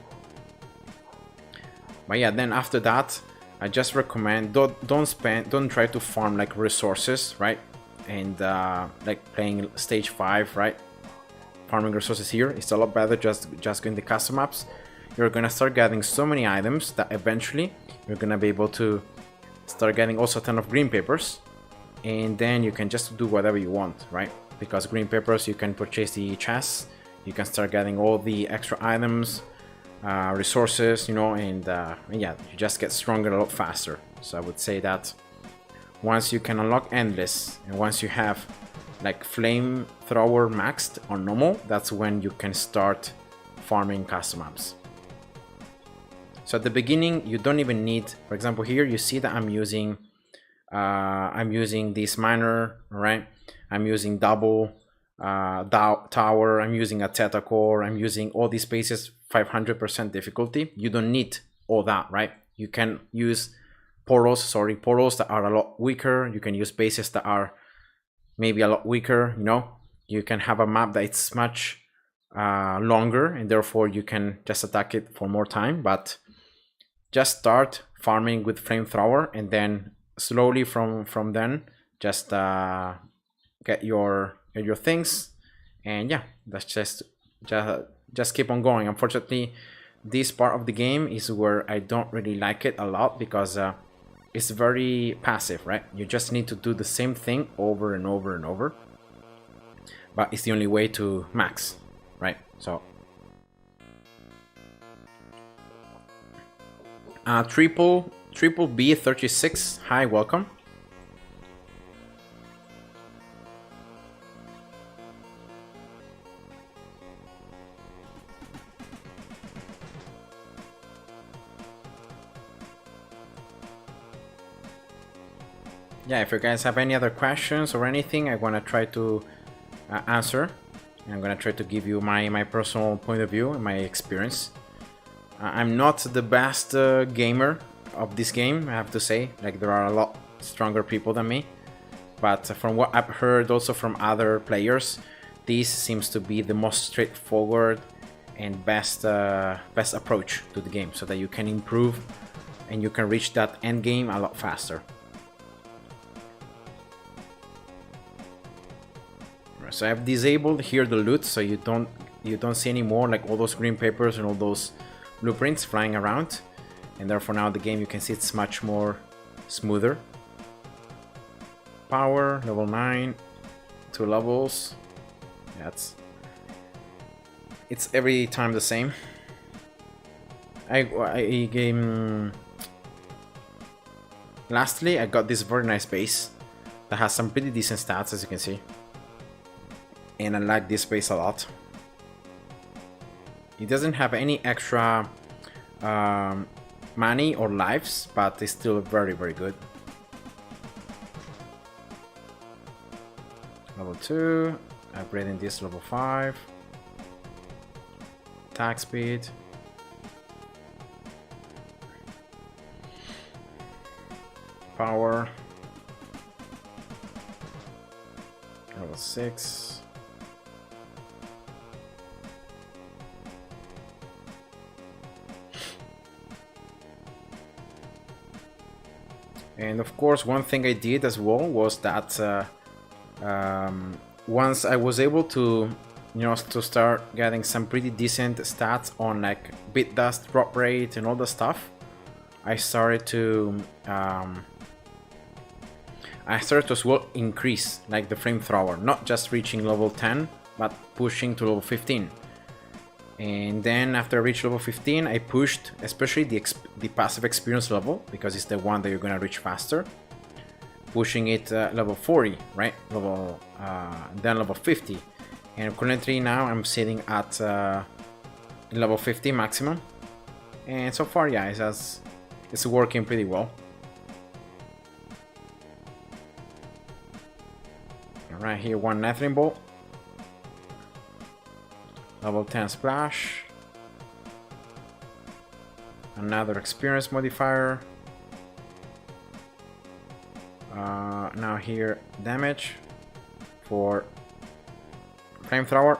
But yeah, then after that, I just recommend don't try to farm like resources, right? And like playing stage 5, right? Farming resources here, it's a lot better just going the custom maps. You're gonna start getting so many items that eventually you're gonna be able to start getting also a ton of green papers, and then you can just do whatever you want, right? Because green papers, you can purchase the chests, you can start getting all the extra items, resources, you know, and yeah, you just get stronger a lot faster. So I would say that once you can unlock endless, and once you have like flamethrower maxed on normal, that's when you can start farming custom maps. So at the beginning, you don't even need, for example, here you see that I'm using this miner, right? I'm using double tower, I'm using a theta core, I'm using all these bases 500% difficulty. You don't need all that, right? You can use portals that are a lot weaker. You can use bases that are maybe a lot weaker, you know. You can have a map that it's much longer, and therefore you can just attack it for more time. But just start farming with flamethrower, and then slowly from then just get your things, and yeah, that's just keep on going. Unfortunately, this part of the game is where I don't really like it a lot, because it's very passive, right? You just need to do the same thing over and over and over, but it's the only way to max, right? So triple B36, hi, welcome. Yeah, if you guys have any other questions or anything, I want to try to answer. I'm going to try to give you my personal point of view and my experience. I'm not the best gamer of this game, I have to say. Like, there are a lot stronger people than me. But from what I've heard also from other players, this seems to be the most straightforward and best approach to the game, so that you can improve and you can reach that end game a lot faster. So I've disabled here the loot, so you don't see anymore like all those green papers and all those blueprints flying around, and therefore now the game, you can see it's much more smoother. Power level 9, 2 levels. It's every time the same. Lastly, I got this very nice base that has some pretty decent stats, as you can see, and I like this base a lot. It doesn't have any extra money or lives, but it's still very, very good. Level 2, upgrading this level 5. Attack speed. Power. Level 6. And of course, one thing I did as well was that once I was able to, to start getting some pretty decent stats on like bit dust, drop rate, and all the stuff, I started to as well increase like the flamethrower, not just reaching level 10, but pushing to level 15. And then after I reached level 15, I pushed especially the passive experience level, because it's the one that you're gonna reach faster, pushing it level 40, right? Then level 50, and currently now I'm sitting at level 50 maximum, and so far, yeah, it's working pretty well. Right here, one Nethering Bolt. Level 10 splash. Another experience modifier. Now here, damage for flamethrower.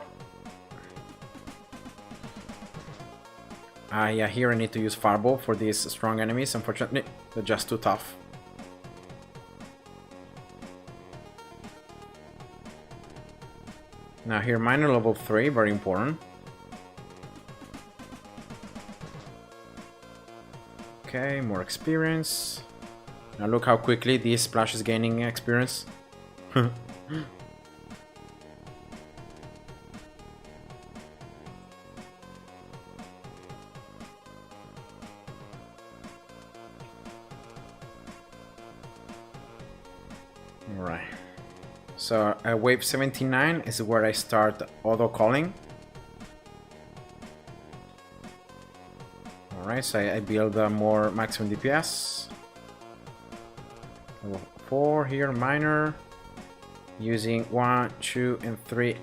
Yeah, here I need to use fireball for these strong enemies. Unfortunately, they're just too tough. Now here, minor level 3, very important. Okay, more experience. Now look how quickly this splash is gaining experience. Alright. So wave 79 is where I start auto calling. Alright, so I build more maximum DPS. Level 4 here, minor. Using 1, 2, and 3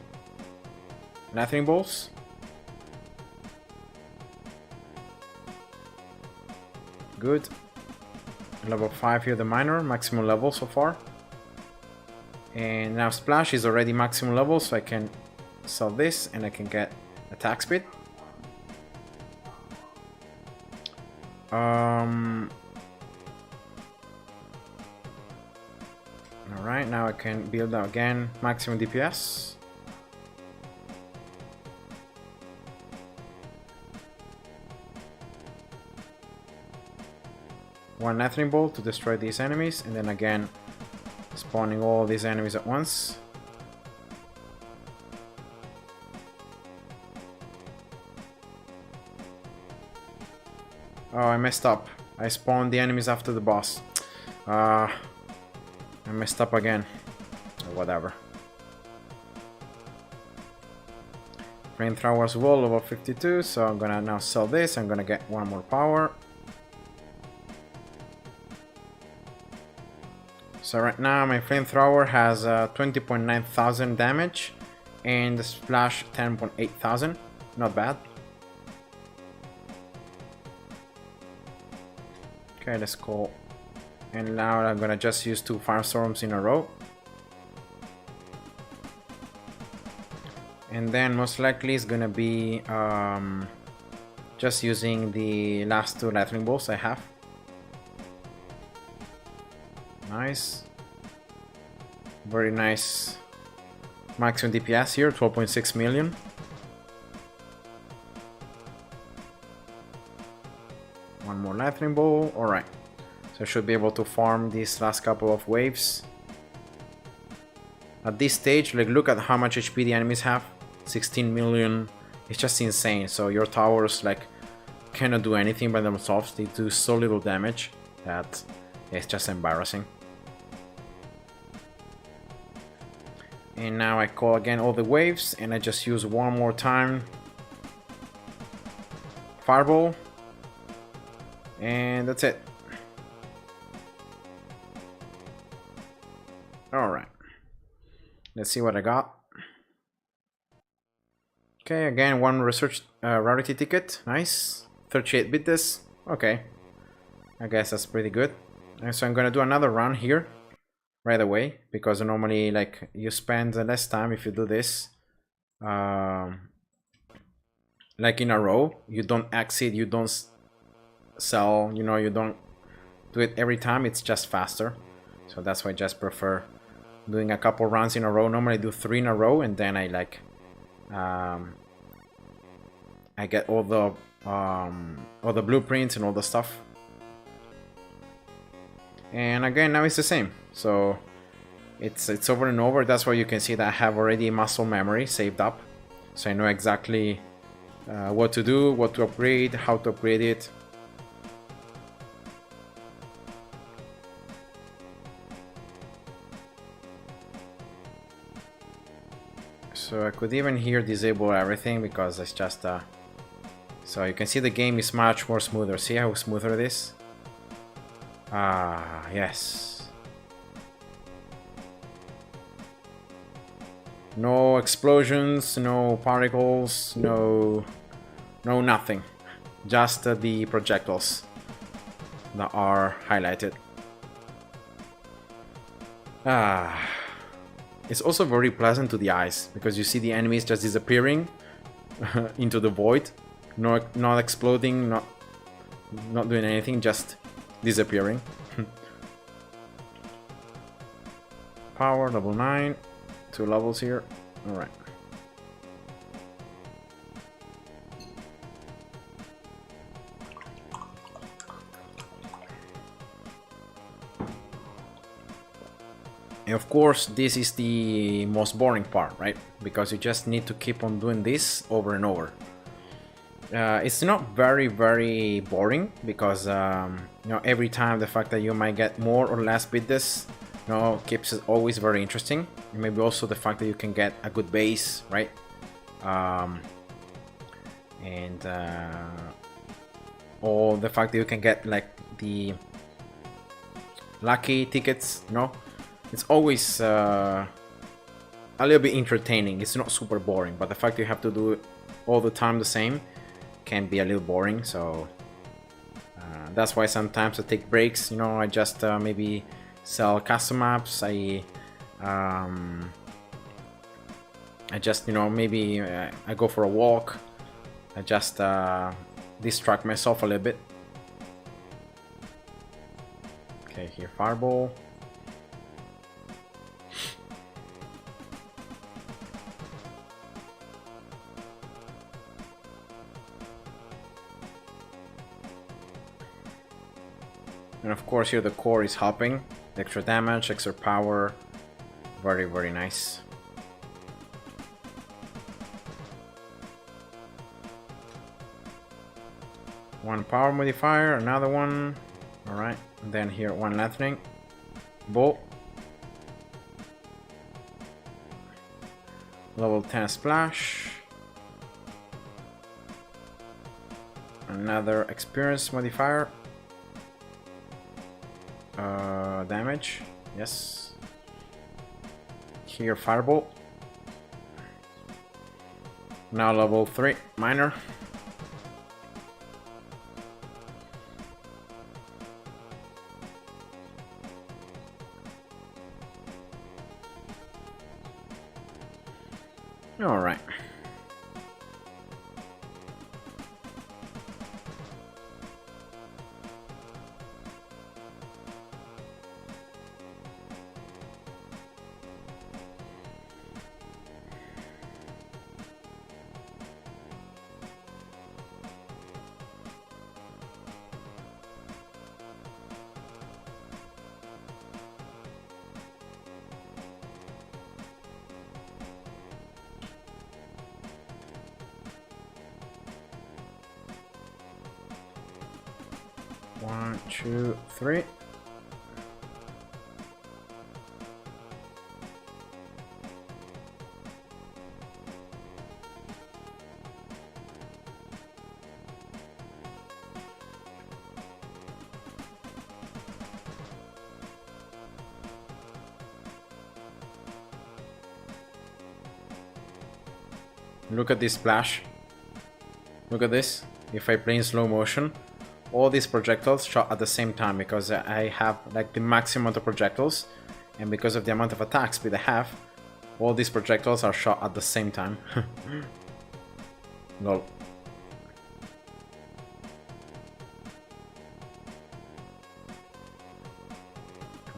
Nethering Bolts. Good. Level 5 here, the minor, maximum level so far. And now splash is already maximum level, so I can sell this and I can get attack speed. Alright, now I can build out again maximum DPS. One Nethering Bolt to destroy these enemies, and then again spawning all these enemies at once. Oh, I messed up. I spawned the enemies after the boss. I messed up again. Or whatever. Flamethrower as well, level 52, so I'm gonna now sell this. I'm gonna get one more power. So right now my flamethrower has 20.9 thousand damage and the splash 10.8 thousand. Not bad. Okay, let's go. And now I'm gonna just use 2 firestorms in a row. And then most likely it's gonna be just using the last two lightning bolts I have. Nice. Very nice maximum DPS here, 12.6 million. One more lightning bolt. Alright. So I should be able to farm these last couple of waves. At this stage, like, look at how much HP the enemies have. 16 million. It's just insane. So your towers like cannot do anything by themselves. They do so little damage that it's just embarrassing. And now I call again all the waves and I just use one more time Fireball. And that's it. Alright. Let's see what I got. Okay, again, one research rarity ticket. Nice. 38 bit this. Okay. I guess that's pretty good. And so I'm gonna do another run here right away, because normally like you spend less time if you do this. Like in a row, you don't exit, you don't sell, you know, you don't do it every time, it's just faster. So that's why I just prefer doing a couple runs in a row. Normally I do 3 in a row, and then I like I get all the blueprints and all the stuff. And again, now it's the same. So it's over and over. That's why you can see that I have already muscle memory saved up. So I know exactly what to do, what to upgrade, how to upgrade it. So I could even here disable everything, because it's just so you can see the game is much more smoother. See how smoother it is? Ah, yes. No explosions, no particles, no nothing. Just the projectiles that are highlighted. It's also very pleasant to the eyes, because you see the enemies just disappearing into the void, not exploding, not doing anything, just disappearing. Power level 9, 2 levels here. All right. And of course, this is the most boring part, right? Because you just need to keep on doing this over and over. It's not very boring, because you know, every time the fact that you might get more or less biddes, you know, keeps it always very interesting. And maybe also the fact that you can get a good base, right? Or the fact that you can get like the lucky tickets, you know. It's always a little bit entertaining. It's not super boring, but the fact you have to do it all the time the same can be a little boring. So that's why sometimes I take breaks. You know, I just maybe sell custom maps. I just, you know, maybe I go for a walk. I just distract myself a little bit. Okay, here, fireball. And of course here the core is helping. Extra damage, extra power. Very nice. One power modifier, another one. Alright, then here one lightning bolt. Level 10 splash. Another experience modifier. Damage, yes. Here fireball. Now level 3 minor. All right. One, two, three. Look at this splash. Look at this. If I play in slow motion, all these projectiles shot at the same time because I have like the maximum amount of projectiles, and because of the amount of attack speed I have, all these projectiles are shot at the same time. Lol.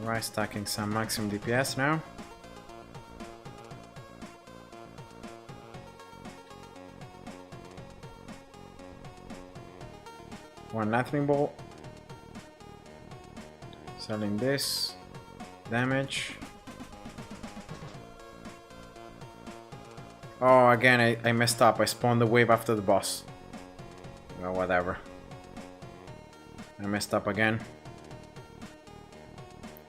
Right, stacking some maximum DPS now. One lightning bolt. Selling this. Damage. Oh, again, I messed up. I spawned the wave after the boss. Well, whatever. I messed up again.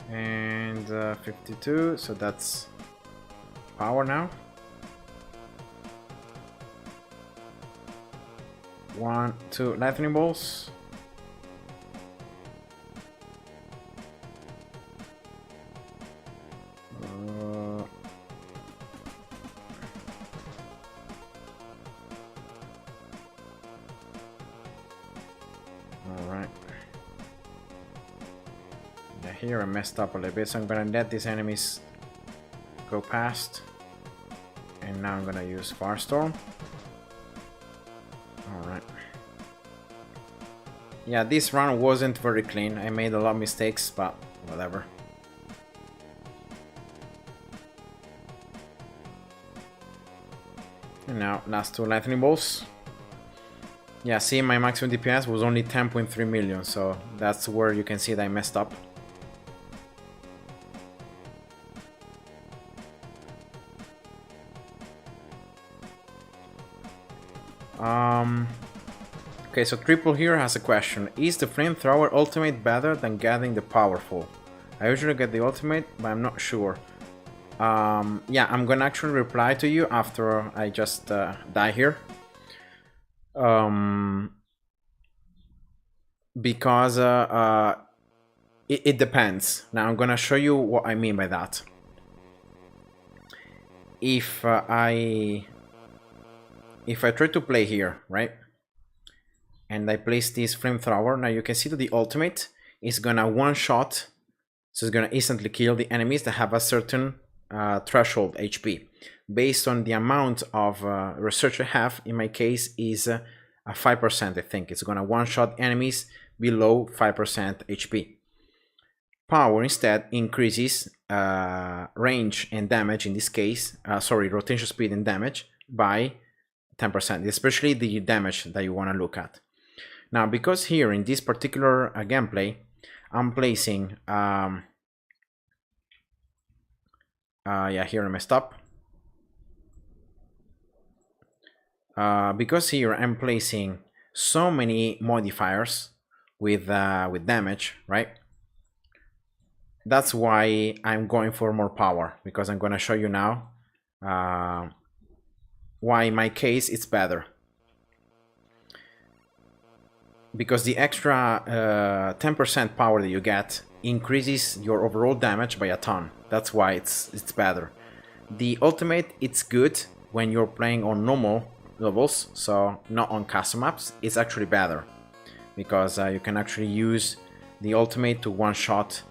And 52, so that's power now. 1, 2 lightning bolts. Alright. Yeah, here I messed up a little bit, so I'm gonna let these enemies go past. And now I'm gonna use Firestorm. Alright. Yeah, this run wasn't very clean. I made a lot of mistakes, but whatever. And now, last 2 lightning bolts. Yeah, see, my maximum DPS was only 10.3 million, so that's where you can see that I messed up. Okay, so Triple here has a question. Is the Flamethrower ultimate better than getting the Powerful? I usually get the ultimate, but I'm not sure. Yeah, I'm gonna actually reply to you after I just die here. Because it depends. Now I'm gonna show you what I mean by that. If I try to play here, right, and I place this Flamethrower, now you can see that the ultimate is gonna one-shot, so it's gonna instantly kill the enemies that have a certain threshold HP. Based on the amount of research I have, in my case is a 5%, I think. It's gonna one-shot enemies below 5% HP. Power instead increases range and damage, in this case, rotation speed and damage by 10%, especially the damage that you want to look at. Now, because here in this particular gameplay, I'm placing, yeah, here I messed up. Because here I'm placing so many modifiers with damage, right? That's why I'm going for more power, because I'm going to show you now why in my case it's better. Because the extra 10% power that you get increases your overall damage by a ton. That's why it's better. The ultimate, it's good when you're playing on normal levels, so not on custom maps. It's actually better because you can actually use the ultimate to one-shot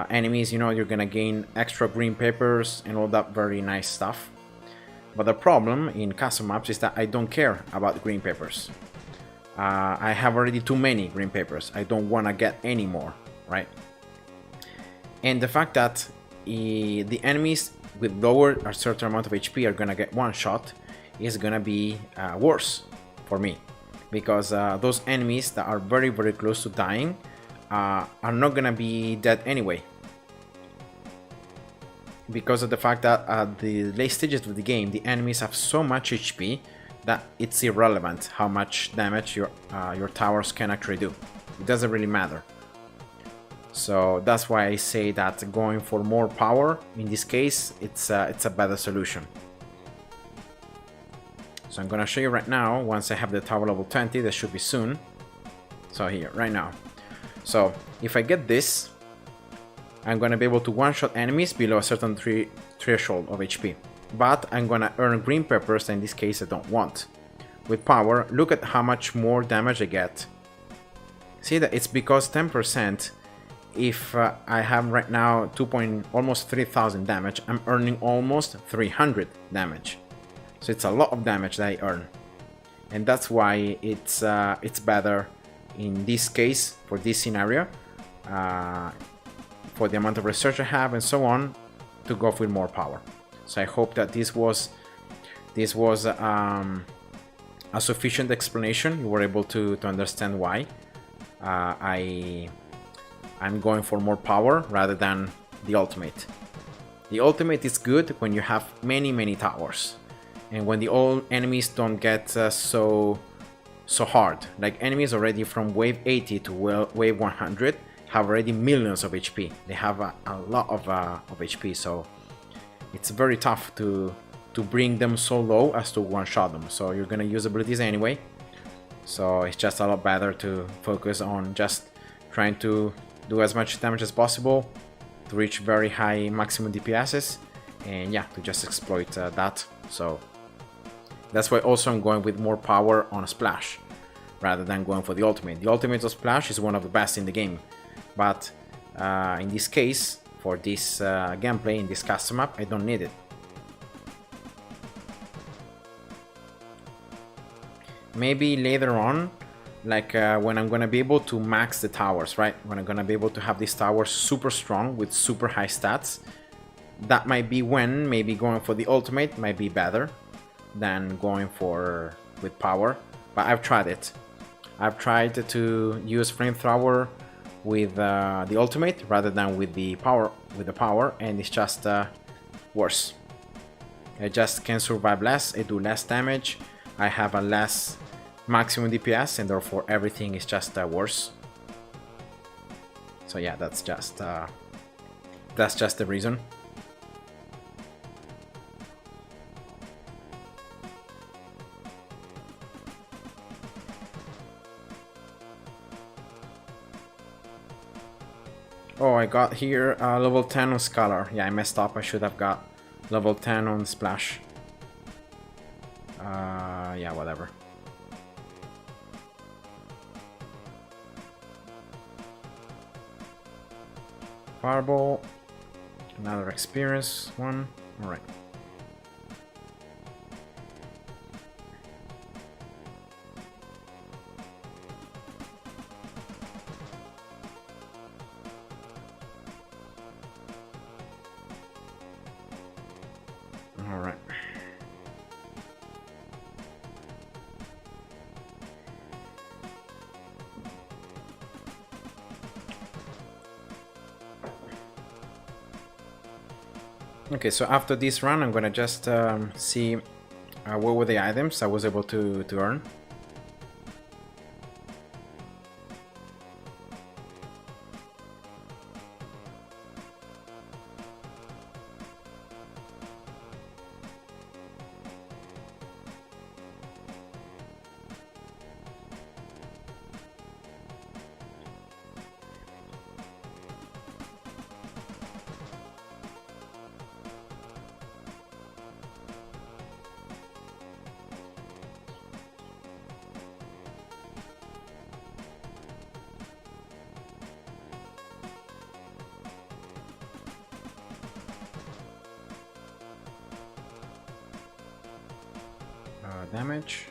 enemies. You know, you're gonna gain extra green papers and all that very nice stuff. But the problem in custom maps is that I don't care about green papers. I have already too many green papers. I don't want to get any more, right? And the fact that the enemies with lower a certain amount of HP are gonna get one shot is gonna be worse for me, because those enemies that are very very close to dying are not gonna be dead anyway, because of the fact that at the late stages of the game the enemies have so much HP that it's irrelevant how much damage your towers can actually do. It doesn't really matter. So that's why I say that going for more power in this case, it's a better solution. So I'm gonna show you right now, once I have the tower level 20, that should be soon. So here, right now. So if I get this, I'm gonna be able to one-shot enemies below a certain threshold of HP. But I'm gonna earn green peppers, and in this case I don't want. With power, look at how much more damage I get. See that it's because 10%. If I have right now almost 3,000 damage, I'm earning almost 300 damage. So it's a lot of damage that I earn, and that's why it's better in this case, for this scenario, for the amount of research I have and so on, to go with more power. So I hope that this was a sufficient explanation. You were able to understand why I'm going for more power rather than the ultimate. The ultimate is good when you have many towers, and when the old enemies don't get so hard. Like enemies already from wave 80 to wave 100 have already millions of HP. They have a lot of HP, so it's very tough to bring them so low as to one-shot them. So you're gonna use abilities anyway, so it's just a lot better to focus on just trying to do as much damage as possible to reach very high maximum DPSs, and yeah, to just exploit that. So that's why also I'm going with more power on Splash rather than going for the ultimate. The ultimate of Splash is one of the best in the game, but in this case, for this gameplay, in this custom map, I don't need it. Maybe later on, like when I'm gonna be able to max the towers, right? When I'm gonna be able to have these towers super strong with super high stats, that might be when maybe going for the ultimate might be better than going with power. But I've tried it. I've tried to use flamethrower with the ultimate rather than with the power, and it's just worse. I just can survive less. I do less damage. I have a less maximum DPS, and therefore everything is just worse. So yeah, that's just the reason. Oh, I got here level 10 on Scholar. Yeah, I messed up. I should have got level 10 on Splash. Yeah, whatever. Fireball. Another experience one. Alright. Alright. Okay, so after this run, I'm gonna just see what were the items I was able to earn. damage.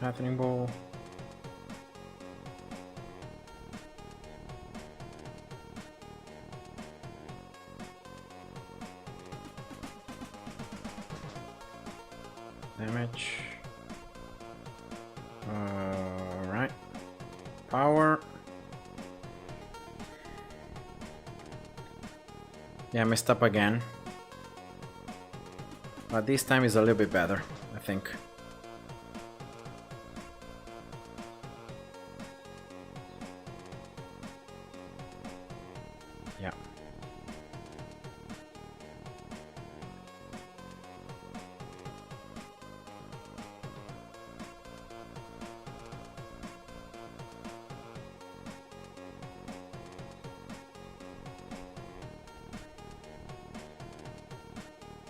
Happening ball. Damage. Right. Power. Yeah, I messed up again. But this time is a little bit better, I think. Yeah.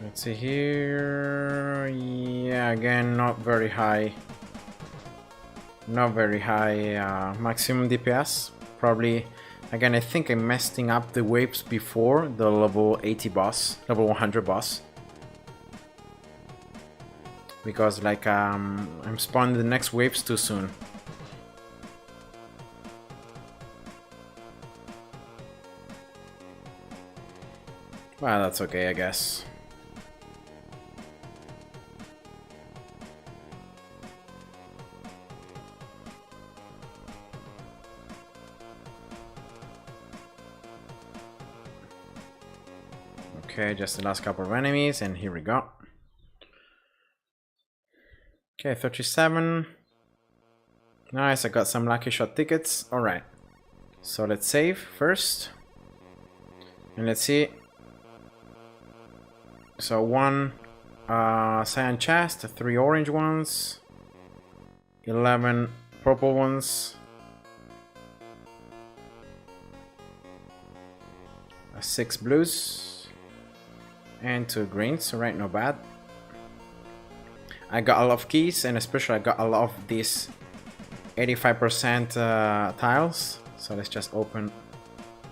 Let's see here. Yeah, again, not very high. Not very high maximum DPS. Probably, again, I think I'm messing up the waves before the level 80 boss, level 100 boss. Because like I'm spawning the next waves too soon. Well, that's okay, I guess. Okay, just the last couple of enemies, and here we go. Okay, 37. Nice, I got some lucky shot tickets. Alright. So let's save first. And let's see. So one cyan chest, 3 orange ones, 11 purple ones, 6 blues, and 2 greens. Right, not bad. I got a lot of keys, and especially I got a lot of these 85% tiles. So let's just open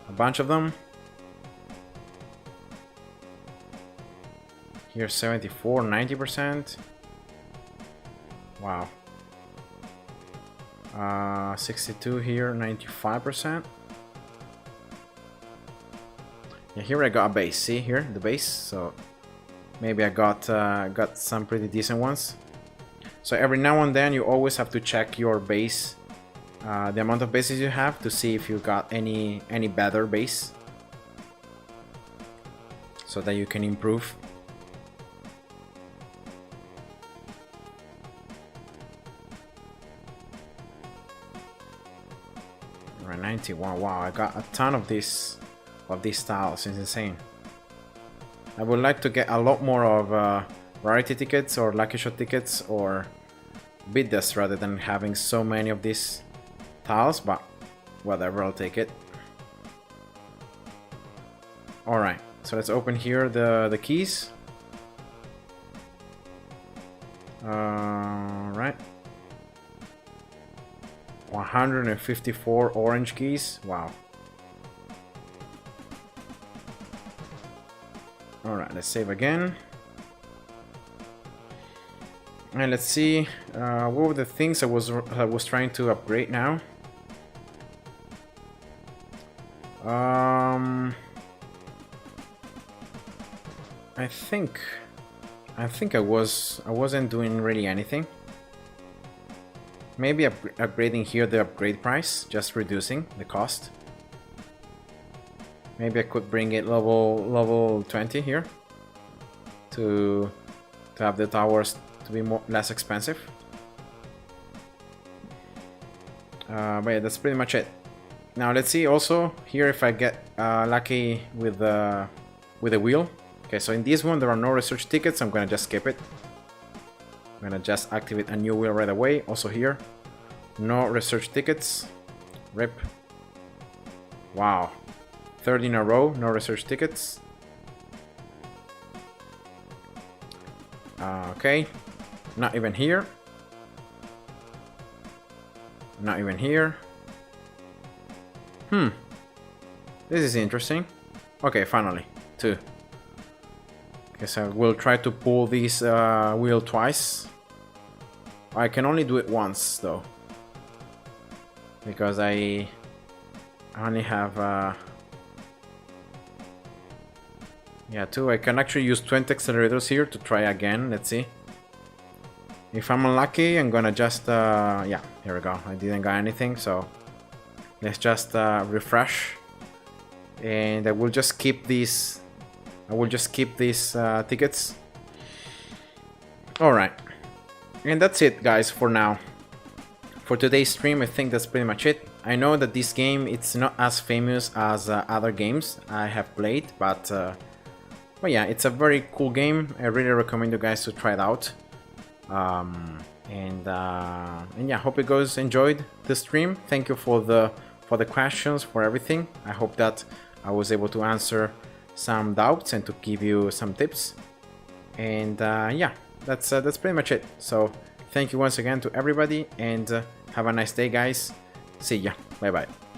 a bunch of them. Here 74, 90%. Wow. 62 here, 95%. Yeah, here I got a base. See here, the base. So maybe I got some pretty decent ones. So every now and then you always have to check your base, the amount of bases you have, to see if you got any better base, so that you can improve. Right, 91. Wow, I got a ton of these styles. It's insane. I would like to get a lot more of rarity tickets or lucky shot tickets or beat this rather than having so many of these tiles, but whatever, I'll take it. Alright, so let's open here the keys. Right. 154 orange keys. Wow. Alright, let's save again. And let's see what were the things I was trying to upgrade now. I think I wasn't doing really anything. Maybe upgrading here the upgrade price, just reducing the cost. Maybe I could bring it level 20 here to have the towers to be less expensive. But yeah, that's pretty much it. Now let's see also here if I get lucky with the wheel. Okay, so in this one there are no research tickets. I'm gonna just skip it. I'm gonna just activate a new wheel right away. Also here, no research tickets. Rip. Wow, 30 in a row, no research tickets. Okay, Not even here. Not even here. This is interesting. Okay, finally. 2. Okay, so we'll try to pull this wheel twice. I can only do it once, though. Because I only have... yeah, 2. I can actually use 20 accelerators here to try again. Let's see. If I'm unlucky, I'm gonna just... yeah, here we go. I didn't get anything, so... let's just refresh. And I will just keep these... I will just keep these tickets. Alright. And that's it, guys, for now. For today's stream, I think that's pretty much it. I know that this game, it's not as famous as other games I have played, but yeah, it's a very cool game. I really recommend you guys to try it out. And yeah, hope you guys enjoyed the stream. Thank you for the questions, for everything. I hope that I was able to answer some doubts and to give you some tips. And yeah, that's pretty much it. So thank you once again to everybody, and have a nice day, guys. See ya. Bye bye.